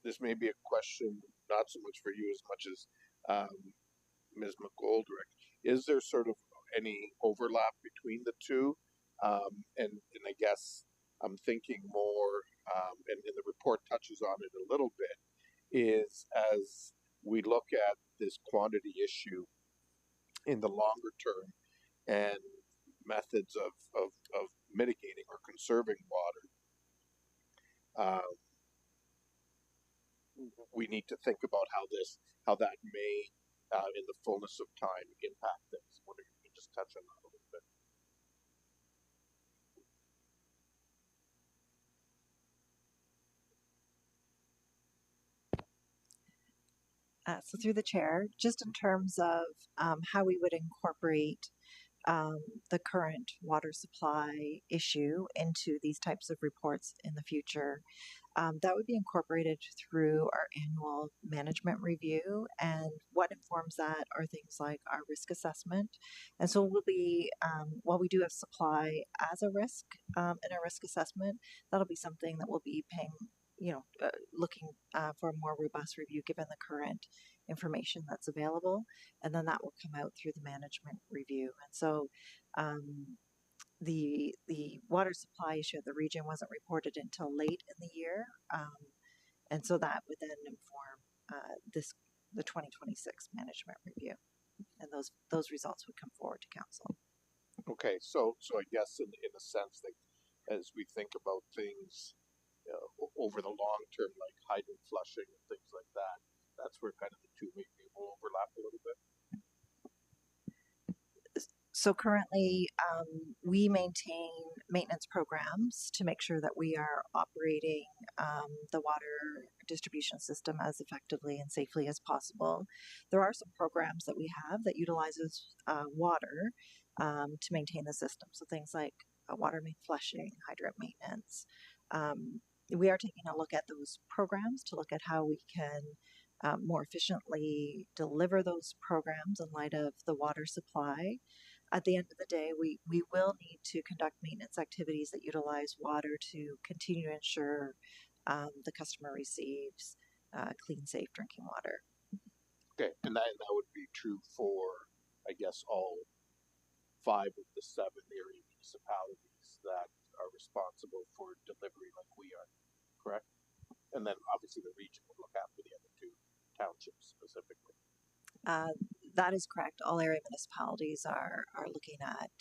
this may be a question not so much for you as much as Ms. McGoldrick. Is there sort of any overlap between the two? And I guess I'm thinking more, and the report touches on it a little bit, is as we look at this quantity issue in the longer term and methods of mitigating or conserving water, um, we need to think about how that may, in the fullness of time, impact things. I wonder if you can just touch on that a little bit. So through the chair, just in terms of how we would incorporate the current water supply issue into these types of reports in the future, that would be incorporated through our annual management review. And what informs that are things like our risk assessment. And so we'll be, while we do have supply as a risk in our risk assessment, that'll be something that we'll be paying, looking for a more robust review given the current information that's available. And then that will come out through the management review. And so the water supply issue at the region wasn't reported until late in the year, and so that would then inform the 2026 management review, and those results would come forward to council. Okay, so I guess in a sense that as we think about things over the long term, like hydrant flushing and things like that, that's where kind of the two maybe will overlap a little bit. So currently, we maintain maintenance programs to make sure that we are operating the water distribution system as effectively and safely as possible. There are some programs that we have that utilizes water to maintain the system. So things like water main flushing, hydrant maintenance. We are taking a look at those programs to look at how we can more efficiently deliver those programs in light of the water supply. At the end of the day, we will need to conduct maintenance activities that utilize water to continue to ensure the customer receives clean, safe drinking water. Okay, and that would be true for, I guess, all 5 of the 7 area municipalities that are responsible for delivery like we are, correct? And then obviously the region will look after the other 2 townships specifically. That is correct. All area municipalities are looking at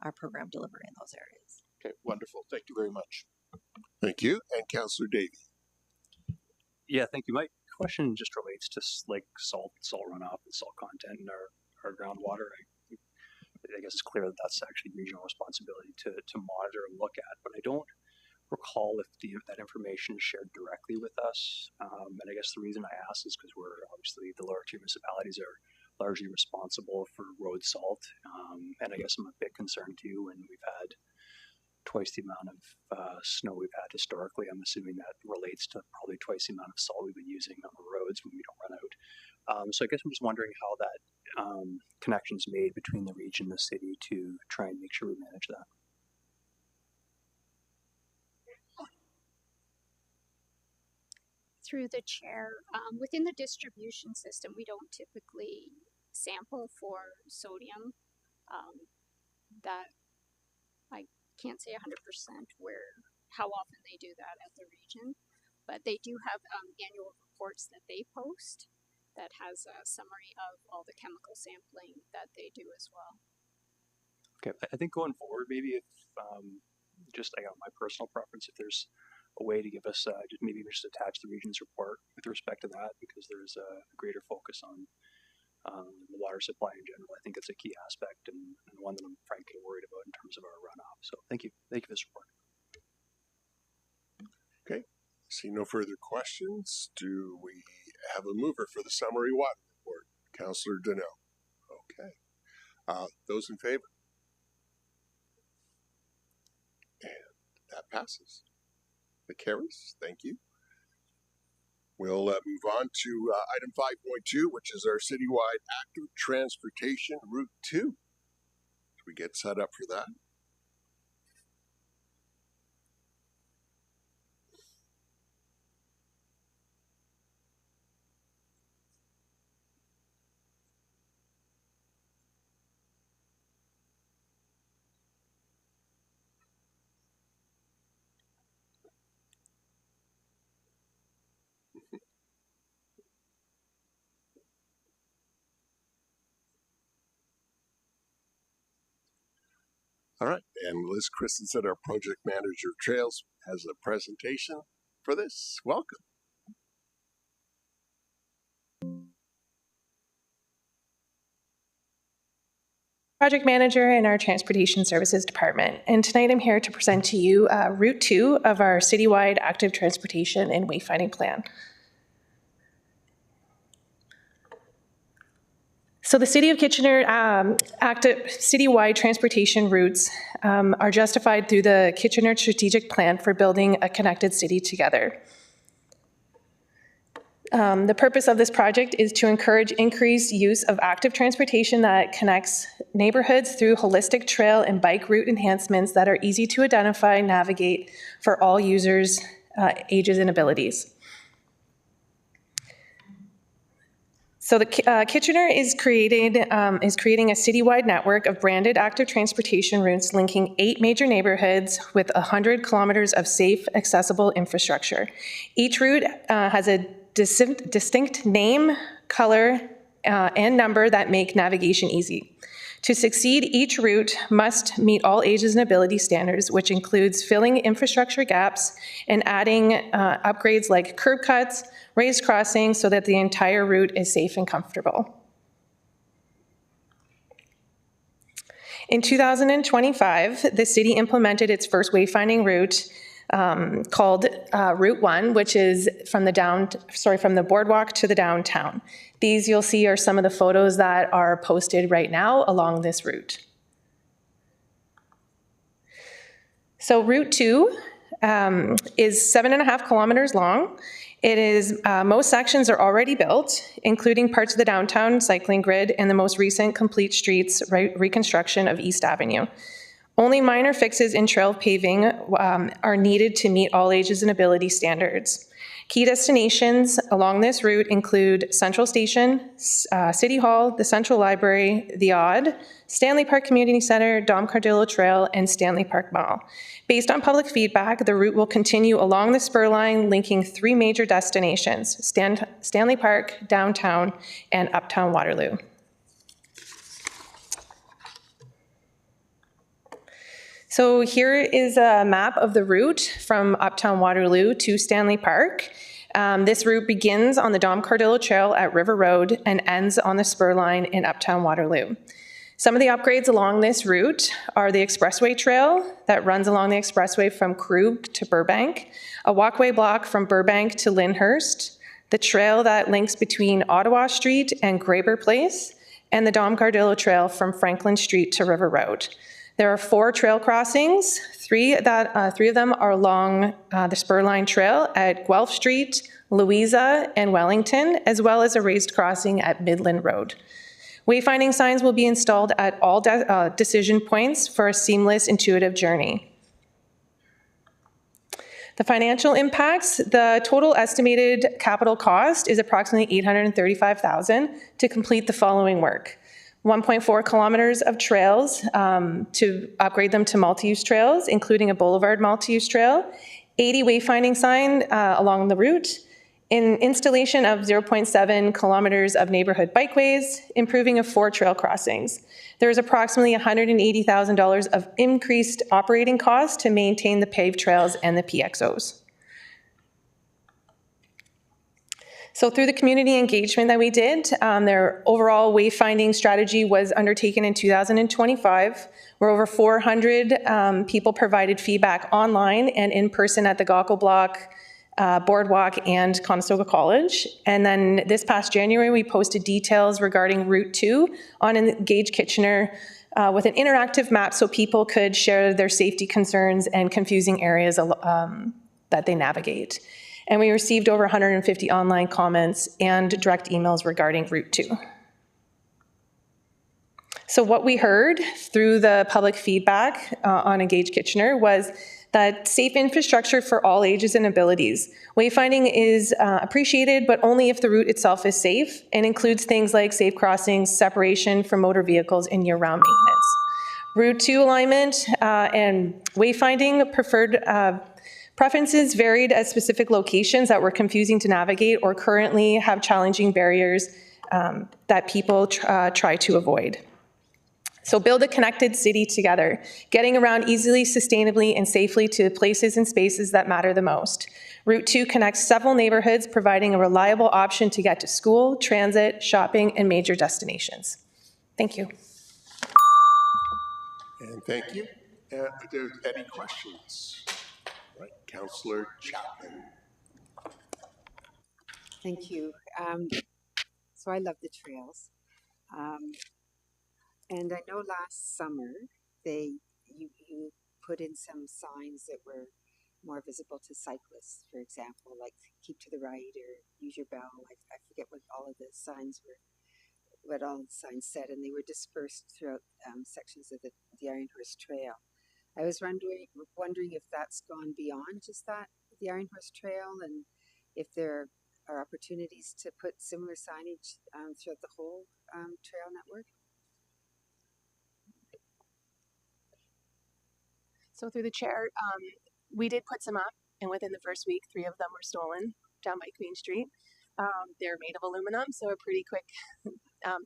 our program delivery in those areas. Okay, wonderful. Thank you very much. Thank you. And Councillor Davey. Yeah, thank you. My question just relates to like salt runoff and salt content in our groundwater. I guess it's clear that that's actually regional responsibility to monitor and look at, but I don't recall if that information is shared directly with us. And I guess the reason I ask is because we're obviously the lower tier municipalities are largely responsible for road salt. And I guess I'm a bit concerned too when we've had twice the amount of snow we've had historically. I'm assuming that relates to probably twice the amount of salt we've been using on the roads when we don't run out. So I guess I'm just wondering how that connection is made between the region and the city to try and make sure we manage that. Through the chair, within the distribution system, we don't typically sample for sodium. That I can't say 100% how often they do that at the region, but they do have annual reports that they post that has a summary of all the chemical sampling that they do as well. Okay, I think going forward, maybe if just my personal preference, if there's a way to give us maybe just attach the region's report with respect to that, because there's a greater focus on the water supply in general. I think it's a key aspect and one that I'm frankly worried about in terms of our runoff. So thank you for this report. Okay, see no further questions. Do we have a mover for the summary water report? Councillor Deneau. Okay, those in favor? And that passes. That carries. Thank you. We'll move on to item 5.2, which is our citywide active transportation route 2. Should we get set up for that? All right, and Liz Christensen, our project manager of trails, has a presentation for this. Welcome. Project manager in our Transportation Services Department, and tonight I'm here to present to you Route 2 of our citywide active transportation and wayfinding plan. So the City of Kitchener active citywide transportation routes are justified through the Kitchener Strategic Plan for building a connected city together. The purpose of this project is to encourage increased use of active transportation that connects neighborhoods through holistic trail and bike route enhancements that are easy to identify and navigate for all users, ages, and abilities. So the Kitchener is creating a citywide network of branded active transportation routes linking 8 major neighborhoods with 100 kilometers of safe, accessible infrastructure. Each route has a distinct name, color, and number that make navigation easy. To succeed, each route must meet all ages and ability standards, which includes filling infrastructure gaps and adding upgrades like curb cuts, raised crossings, so that the entire route is safe and comfortable. In 2025, the city implemented its first wayfinding route called Route 1, which is from the boardwalk to the downtown. These you'll see are some of the photos that are posted right now along this route. So Route 2 is 7.5 kilometers long. It is, most sections are already built, including parts of the downtown cycling grid and the most recent complete streets reconstruction of East Avenue. Only minor fixes in trail paving are needed to meet all ages and ability standards. Key destinations along this route include Central Station, City Hall, the Central Library, the Odd, Stanley Park Community Center, Dom Cardillo Trail, and Stanley Park Mall. Based on public feedback, the route will continue along the spur line linking 3 major destinations, Stanley Park, downtown, and uptown Waterloo. So here is a map of the route from Uptown Waterloo to Stanley Park. This route begins on the Dom Cardillo Trail at River Road and ends on the spur line in Uptown Waterloo. Some of the upgrades along this route are the expressway trail that runs along the expressway from Krug to Burbank, a walkway block from Burbank to Lyndhurst, the trail that links between Ottawa Street and Graber Place, and the Dom Cardillo Trail from Franklin Street to River Road. There are 4 trail crossings. 3 of them are along the Spurline Trail at Guelph Street, Louisa, and Wellington, as well as a raised crossing at Midland Road. Wayfinding signs will be installed at all decision points for a seamless, intuitive journey. The financial impacts, the total estimated capital cost is approximately $835,000 to complete the following work. 1.4 kilometers of trails to upgrade them to multi-use trails, including a boulevard multi-use trail, 80 wayfinding signs along the route, installation of 0.7 kilometers of neighborhood bikeways, improving of 4 trail crossings. There is approximately $180,000 of increased operating costs to maintain the paved trails and the PXOs. So through the community engagement that we did, their overall wayfinding strategy was undertaken in 2025, where over 400 people provided feedback online and in person at the Gaukel Block, Boardwalk, and Conestoga College. And then this past January, we posted details regarding Route 2 on Engage Kitchener with an interactive map so people could share their safety concerns and confusing areas that they navigate. And we received over 150 online comments and direct emails regarding Route 2. So what we heard through the public feedback on Engage Kitchener was that safe infrastructure for all ages and abilities. Wayfinding is appreciated, but only if the route itself is safe and includes things like safe crossings, separation from motor vehicles, and year-round maintenance. Route 2 alignment and wayfinding preferences varied at specific locations that were confusing to navigate or currently have challenging barriers that people try to avoid. So build a connected city together, getting around easily, sustainably, and safely to the places and spaces that matter the most. Route 2 connects several neighborhoods, providing a reliable option to get to school, transit, shopping, and major destinations. Thank you. And thank you. Are there any questions? Right, Councillor Chapman. Thank you. So I love the trails. And I know last summer you put in some signs that were more visible to cyclists, for example, like keep to the right or use your bell. I forget what all of the signs were, what all the signs said, and they were dispersed throughout sections of the Iron Horse Trail. I was wondering if that's gone beyond just that, the Iron Horse Trail, and if there are opportunities to put similar signage throughout the whole trail network. So through the chair, we did put some up, and within the first week, 3 of them were stolen down by Queen Street. They're made of aluminum, so a pretty quick.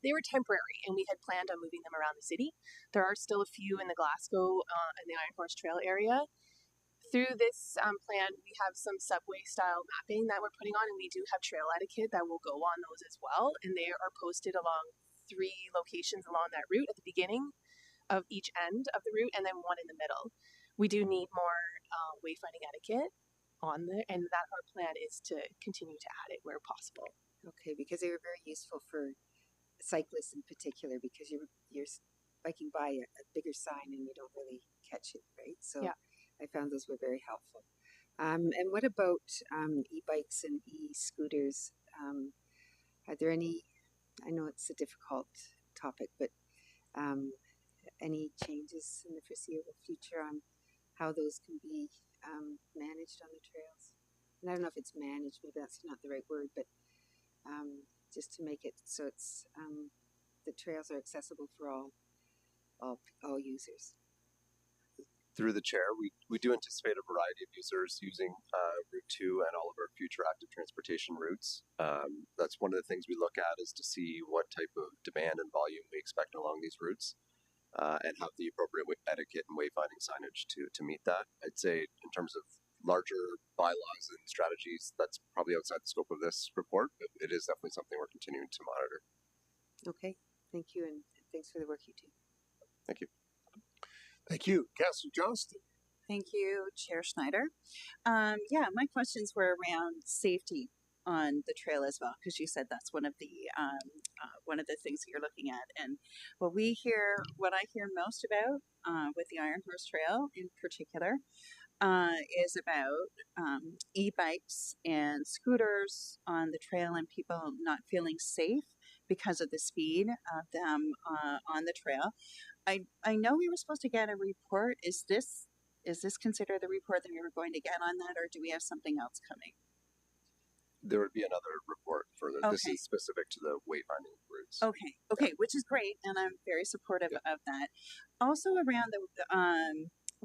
They were temporary, and we had planned on moving them around the city. There are still a few in the Glasgow and the Iron Horse Trail area. Through this plan, we have some subway style mapping that we're putting on, and we do have trail etiquette that will go on those as well. And they are posted along 3 locations along that route at the beginning of each end of the route, and then 1 in the middle. We do need more wayfinding etiquette on there, and that our plan is to continue to add it where possible. Okay, because they were very useful for cyclists in particular, because you're biking by a bigger sign and you don't really catch it, right? So yeah. I found those were very helpful. And what about e-bikes and e-scooters? Are there any, I know it's a difficult topic, but any changes in the foreseeable future on how those can be managed on the trails? And I don't know if it's managed, maybe that's not the right word, but just to make it so it's the trails are accessible for all users. Through the chair, we do anticipate a variety of users using Route 2 and all of our future active transportation routes. That's one of the things we look at, is to see what type of demand and volume we expect along these routes. And have the appropriate etiquette and wayfinding signage to meet that. I'd say in terms of larger bylaws and strategies, that's probably outside the scope of this report, but it is definitely something we're continuing to monitor. Okay, thank you, and thanks for the work you do. Thank you. Thank you. Councillor Johnston. Thank you, Chair Schneider. Yeah, my questions were around safety on the trail as well, because you said that's one of the things that you're looking at. And what I hear most about with the Iron Horse Trail in particular is about e-bikes and scooters on the trail and people not feeling safe because of the speed of them on the trail. I know we were supposed to get a report. Is this considered the report that we were going to get on that, or do we have something else coming? There would be another report for the, this is specific to the wayfinding routes. Okay, which is great, and I'm very supportive of that. Also around the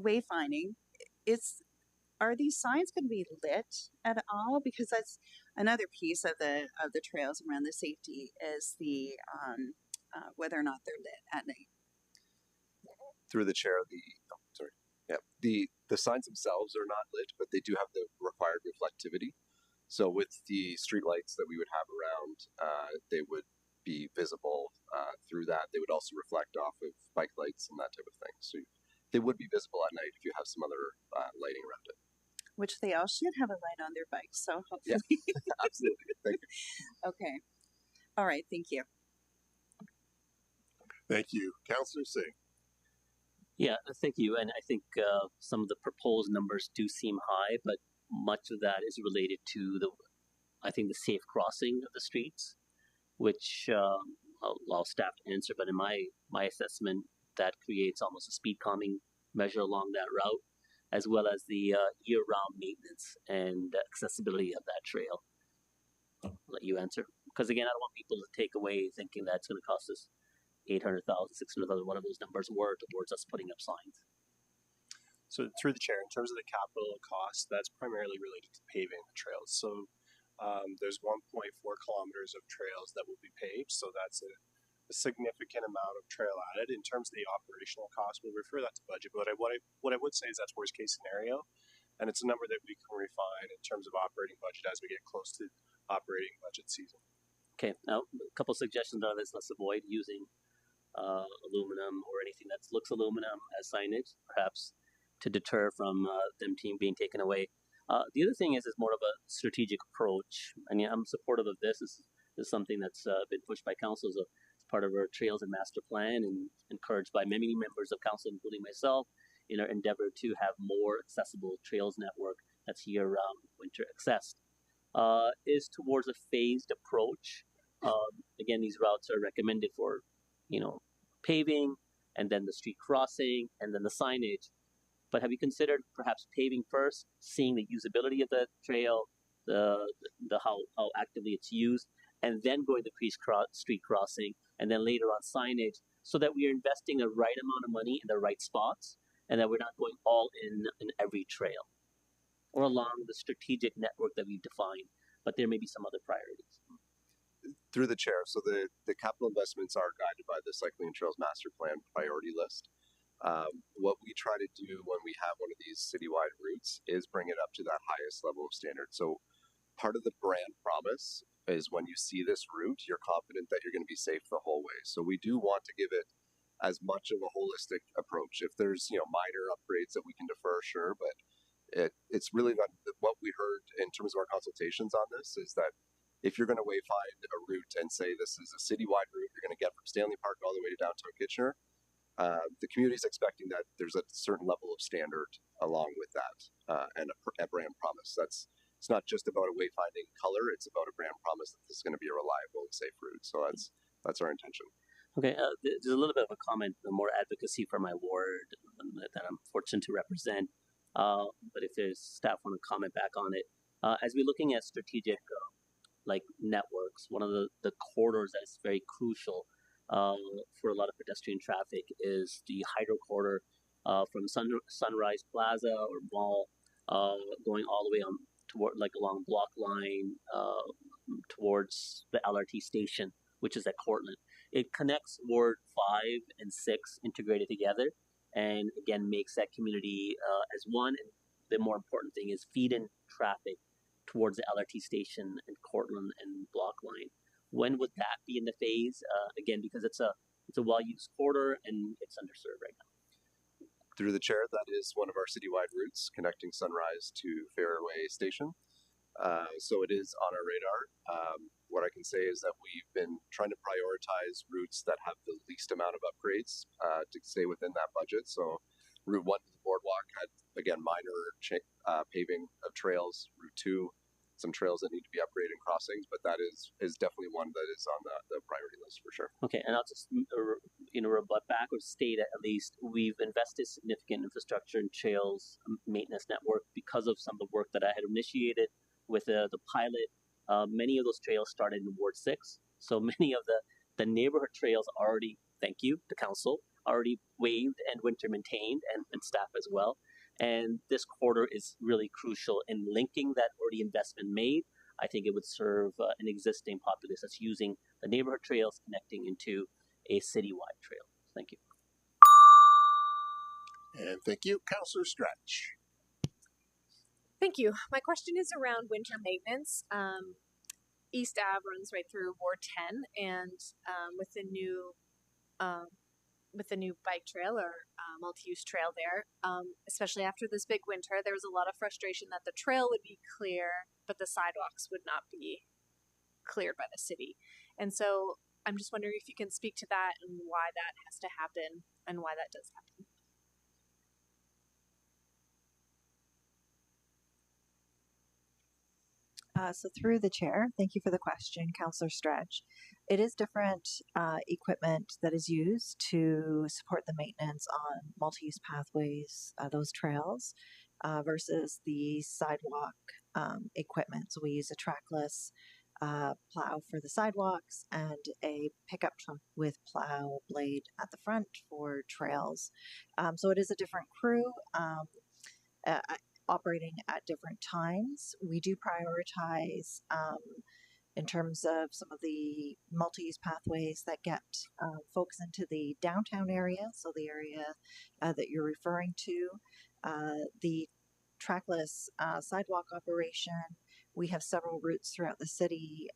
wayfinding, are these signs going to be lit at all? Because that's another piece of the trails around the safety is the whether or not they're lit at night. Through the chair, the signs themselves are not lit, but they do have the required reflectivity. So with the street lights that we would have around, they would be visible through that. They would also reflect off of bike lights and that type of thing. So they would be visible at night if you have some other lighting around it. Which they all should have a light on their bikes, so hopefully. Yeah, absolutely. Thank you. Okay. All right, thank you. Thank you. Councillor Singh. Yeah, thank you. And I think some of the proposed numbers do seem high, but much of that is related to the safe crossing of the streets, which I'll allow staff to answer. But in my assessment, that creates almost a speed calming measure along that route, as well as the year-round maintenance and accessibility of that trail. I'll let you answer, because again, I don't want people to take away thinking that's going to cost us $800,000, $600,000, whatever those numbers were, towards us putting up signs. So through the chair, in terms of the capital cost, that's primarily related to paving the trails. So there's 1.4 kilometers of trails that will be paved. So that's a significant amount of trail added. In terms of the operational cost, we'll refer that to budget. But what I would say is that's worst case scenario, and it's a number that we can refine in terms of operating budget as we get close to operating budget season. Okay, now a couple suggestions on this. Let's avoid using aluminum or anything that looks aluminum as signage, perhaps to deter from them being taken away. The other thing is more of a strategic approach. I mean, I'm supportive of this. This is something that's been pushed by council as part of our Trails and Master Plan, and encouraged by many members of council, including myself, in our endeavor to have more accessible trails network that's year-round, winter accessed. Is towards a phased approach. Again, these routes are recommended for, paving, and then the street crossing, and then the signage. But have you considered perhaps paving first, seeing the usability of the trail, the how actively it's used, and then going to street crossing, and then later on signage, so that we are investing the right amount of money in the right spots, and that we're not going all in every trail or along the strategic network that we've defined. But there may be some other priorities. Through the chair, so the capital investments are guided by the Cycling and Trails Master Plan priority list. What we try to do when we have one of these citywide routes is bring it up to that highest level of standard. So part of the brand promise is when you see this route, you're confident that you're going to be safe the whole way. So we do want to give it as much of a holistic approach. If there's minor upgrades that we can defer, sure, but it's really not what we heard in terms of our consultations on this is that if you're going to wayfind a route and say this is a citywide route you're going to get from Stanley Park all the way to downtown Kitchener, the community is expecting that there's a certain level of standard along with that and a brand promise. It's not just about a wayfinding color; it's about a brand promise that this is going to be a reliable and safe route. So that's our intention. Okay, there's a little bit of a comment, more advocacy for my ward that I'm fortunate to represent. But if there's staff want to comment back on it, as we're looking at strategic networks, one of the corridors that's very crucial for a lot of pedestrian traffic is the Hydro Corridor from Sunrise Plaza or Mall, going all the way on toward along Block Line towards the LRT station, which is at Cortland. It connects Ward 5 and 6 integrated together, and again makes that community as one. And the more important thing is feed in traffic towards the LRT station and Cortland and Block Line. When would that be in the phase? Again, because it's a well-used corridor and it's underserved right now. Through the chair, that is one of our citywide routes connecting Sunrise to Fairway Station. So it is on our radar. What I can say is that we've been trying to prioritize routes that have the least amount of upgrades to stay within that budget. So Route 1 to the boardwalk had, again, minor paving of trails. Route 2, some trails that need to be upgraded and crossings, but that is definitely one that is on the priority list for sure. Okay, and I'll just rebut back or state at least we've invested significant infrastructure in trails maintenance network because of some of the work that I had initiated with the pilot. Many of those trails started in Ward 6, so many of the neighborhood trails already, thank you to council, already waived and winter maintained, and staff as well. And this corridor is really crucial in linking that already investment made. I think it would serve an existing populace that's using the neighborhood trails connecting into a citywide trail. Thank you. And thank you, Councillor Stretch. Thank you. My question is around winter maintenance. East Ave runs right through Ward 10, and with the new bike trail or multi-use trail there, especially after this big winter, there was a lot of frustration that the trail would be clear, but the sidewalks would not be cleared by the city. And so I'm just wondering if you can speak to that and why that has to happen and why that does happen. So through the chair, thank you for the question, Councillor Stretch. It is different equipment that is used to support the maintenance on multi-use pathways, those trails, versus the sidewalk equipment. So we use a trackless plow for the sidewalks and a pickup truck with plow blade at the front for trails. So it is a different crew. Operating at different times. We do prioritize in terms of some of the multi-use pathways that get folks into the downtown area, so the area that you're referring to, the trackless sidewalk operation. We have several routes throughout the city,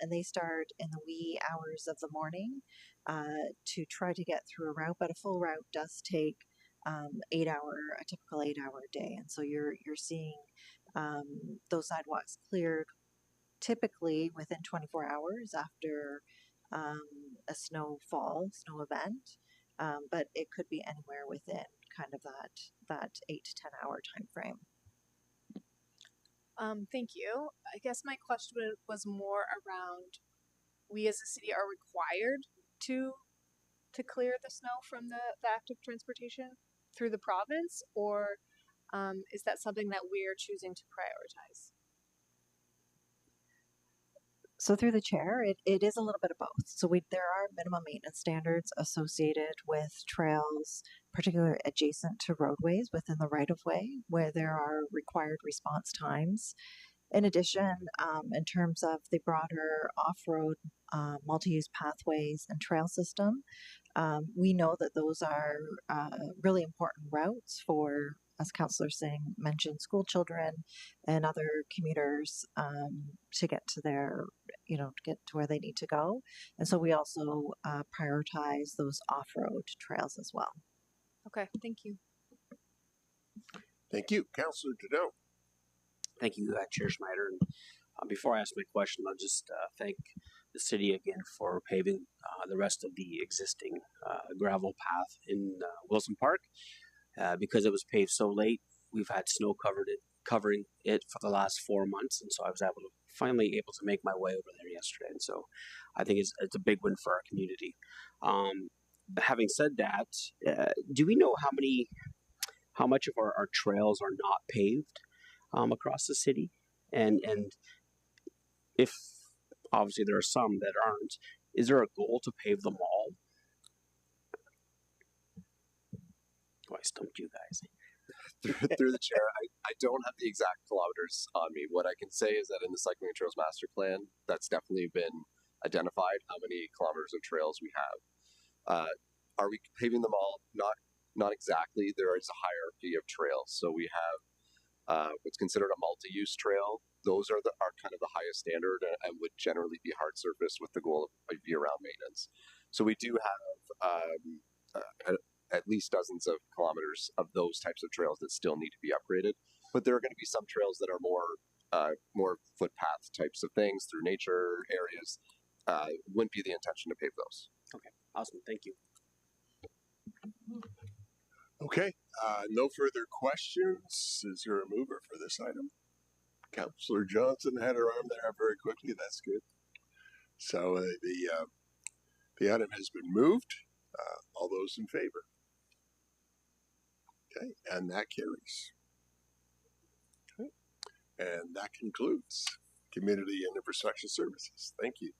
and they start in the wee hours of the morning to try to get through a route, but a full route does take a typical 8-hour day. And so you're seeing those sidewalks cleared typically within 24 hours after a snow event, but it could be anywhere within kind of that 8 to 10 hour time frame. Thank you. I guess my question was more around, we as a city are required to clear the snow from the active transportation through the province, or is that something that we're choosing to prioritize? So through the chair, it is a little bit of both. So there are minimum maintenance standards associated with trails, particularly adjacent to roadways within the right-of-way, where there are required response times. In addition, in terms of the broader off-road multi-use pathways and trail system, we know that those are really important routes for, as Councillor Singh mentioned, school children and other commuters to get to where they need to go. And so we also prioritize those off-road trails as well. Okay, thank you. Thank you. Councillor Trudeau. Thank you, Chair Schneider. And before I ask my question, I'll just thank the city again for paving the rest of the existing gravel path in Wilson Park. Because it was paved so late, we've had snow covering it for the last 4 months, and so I was finally able to make my way over there yesterday. And so I think it's a big win for our community. Having said that, do we know how much of our trails are not paved across the city? And if obviously there are some that aren't, is there a goal to pave them all? Oh, I stumped you guys. Through the chair, I don't have the exact kilometers on me. What I can say is that in the Cycling Trails Master Plan, that's definitely been identified, how many kilometers of trails we have. Are we paving them all? Not exactly. There is a hierarchy of trails. So we have what's considered a multi-use trail. Those are kind of the highest standard and would generally be hard surfaced with the goal of year-round maintenance. So we do have at least dozens of kilometers of those types of trails that still need to be upgraded. But there are going to be some trails that are more footpath types of things through nature areas. Wouldn't be the intention to pave those. Okay, awesome. Thank you. Okay, no further questions. Is there a mover for this item? Councillor Johnson had her arm there very quickly. That's good. So the item has been moved. All those in favor? Okay, and that carries. Okay, and that concludes Community and Infrastructure Services. Thank you.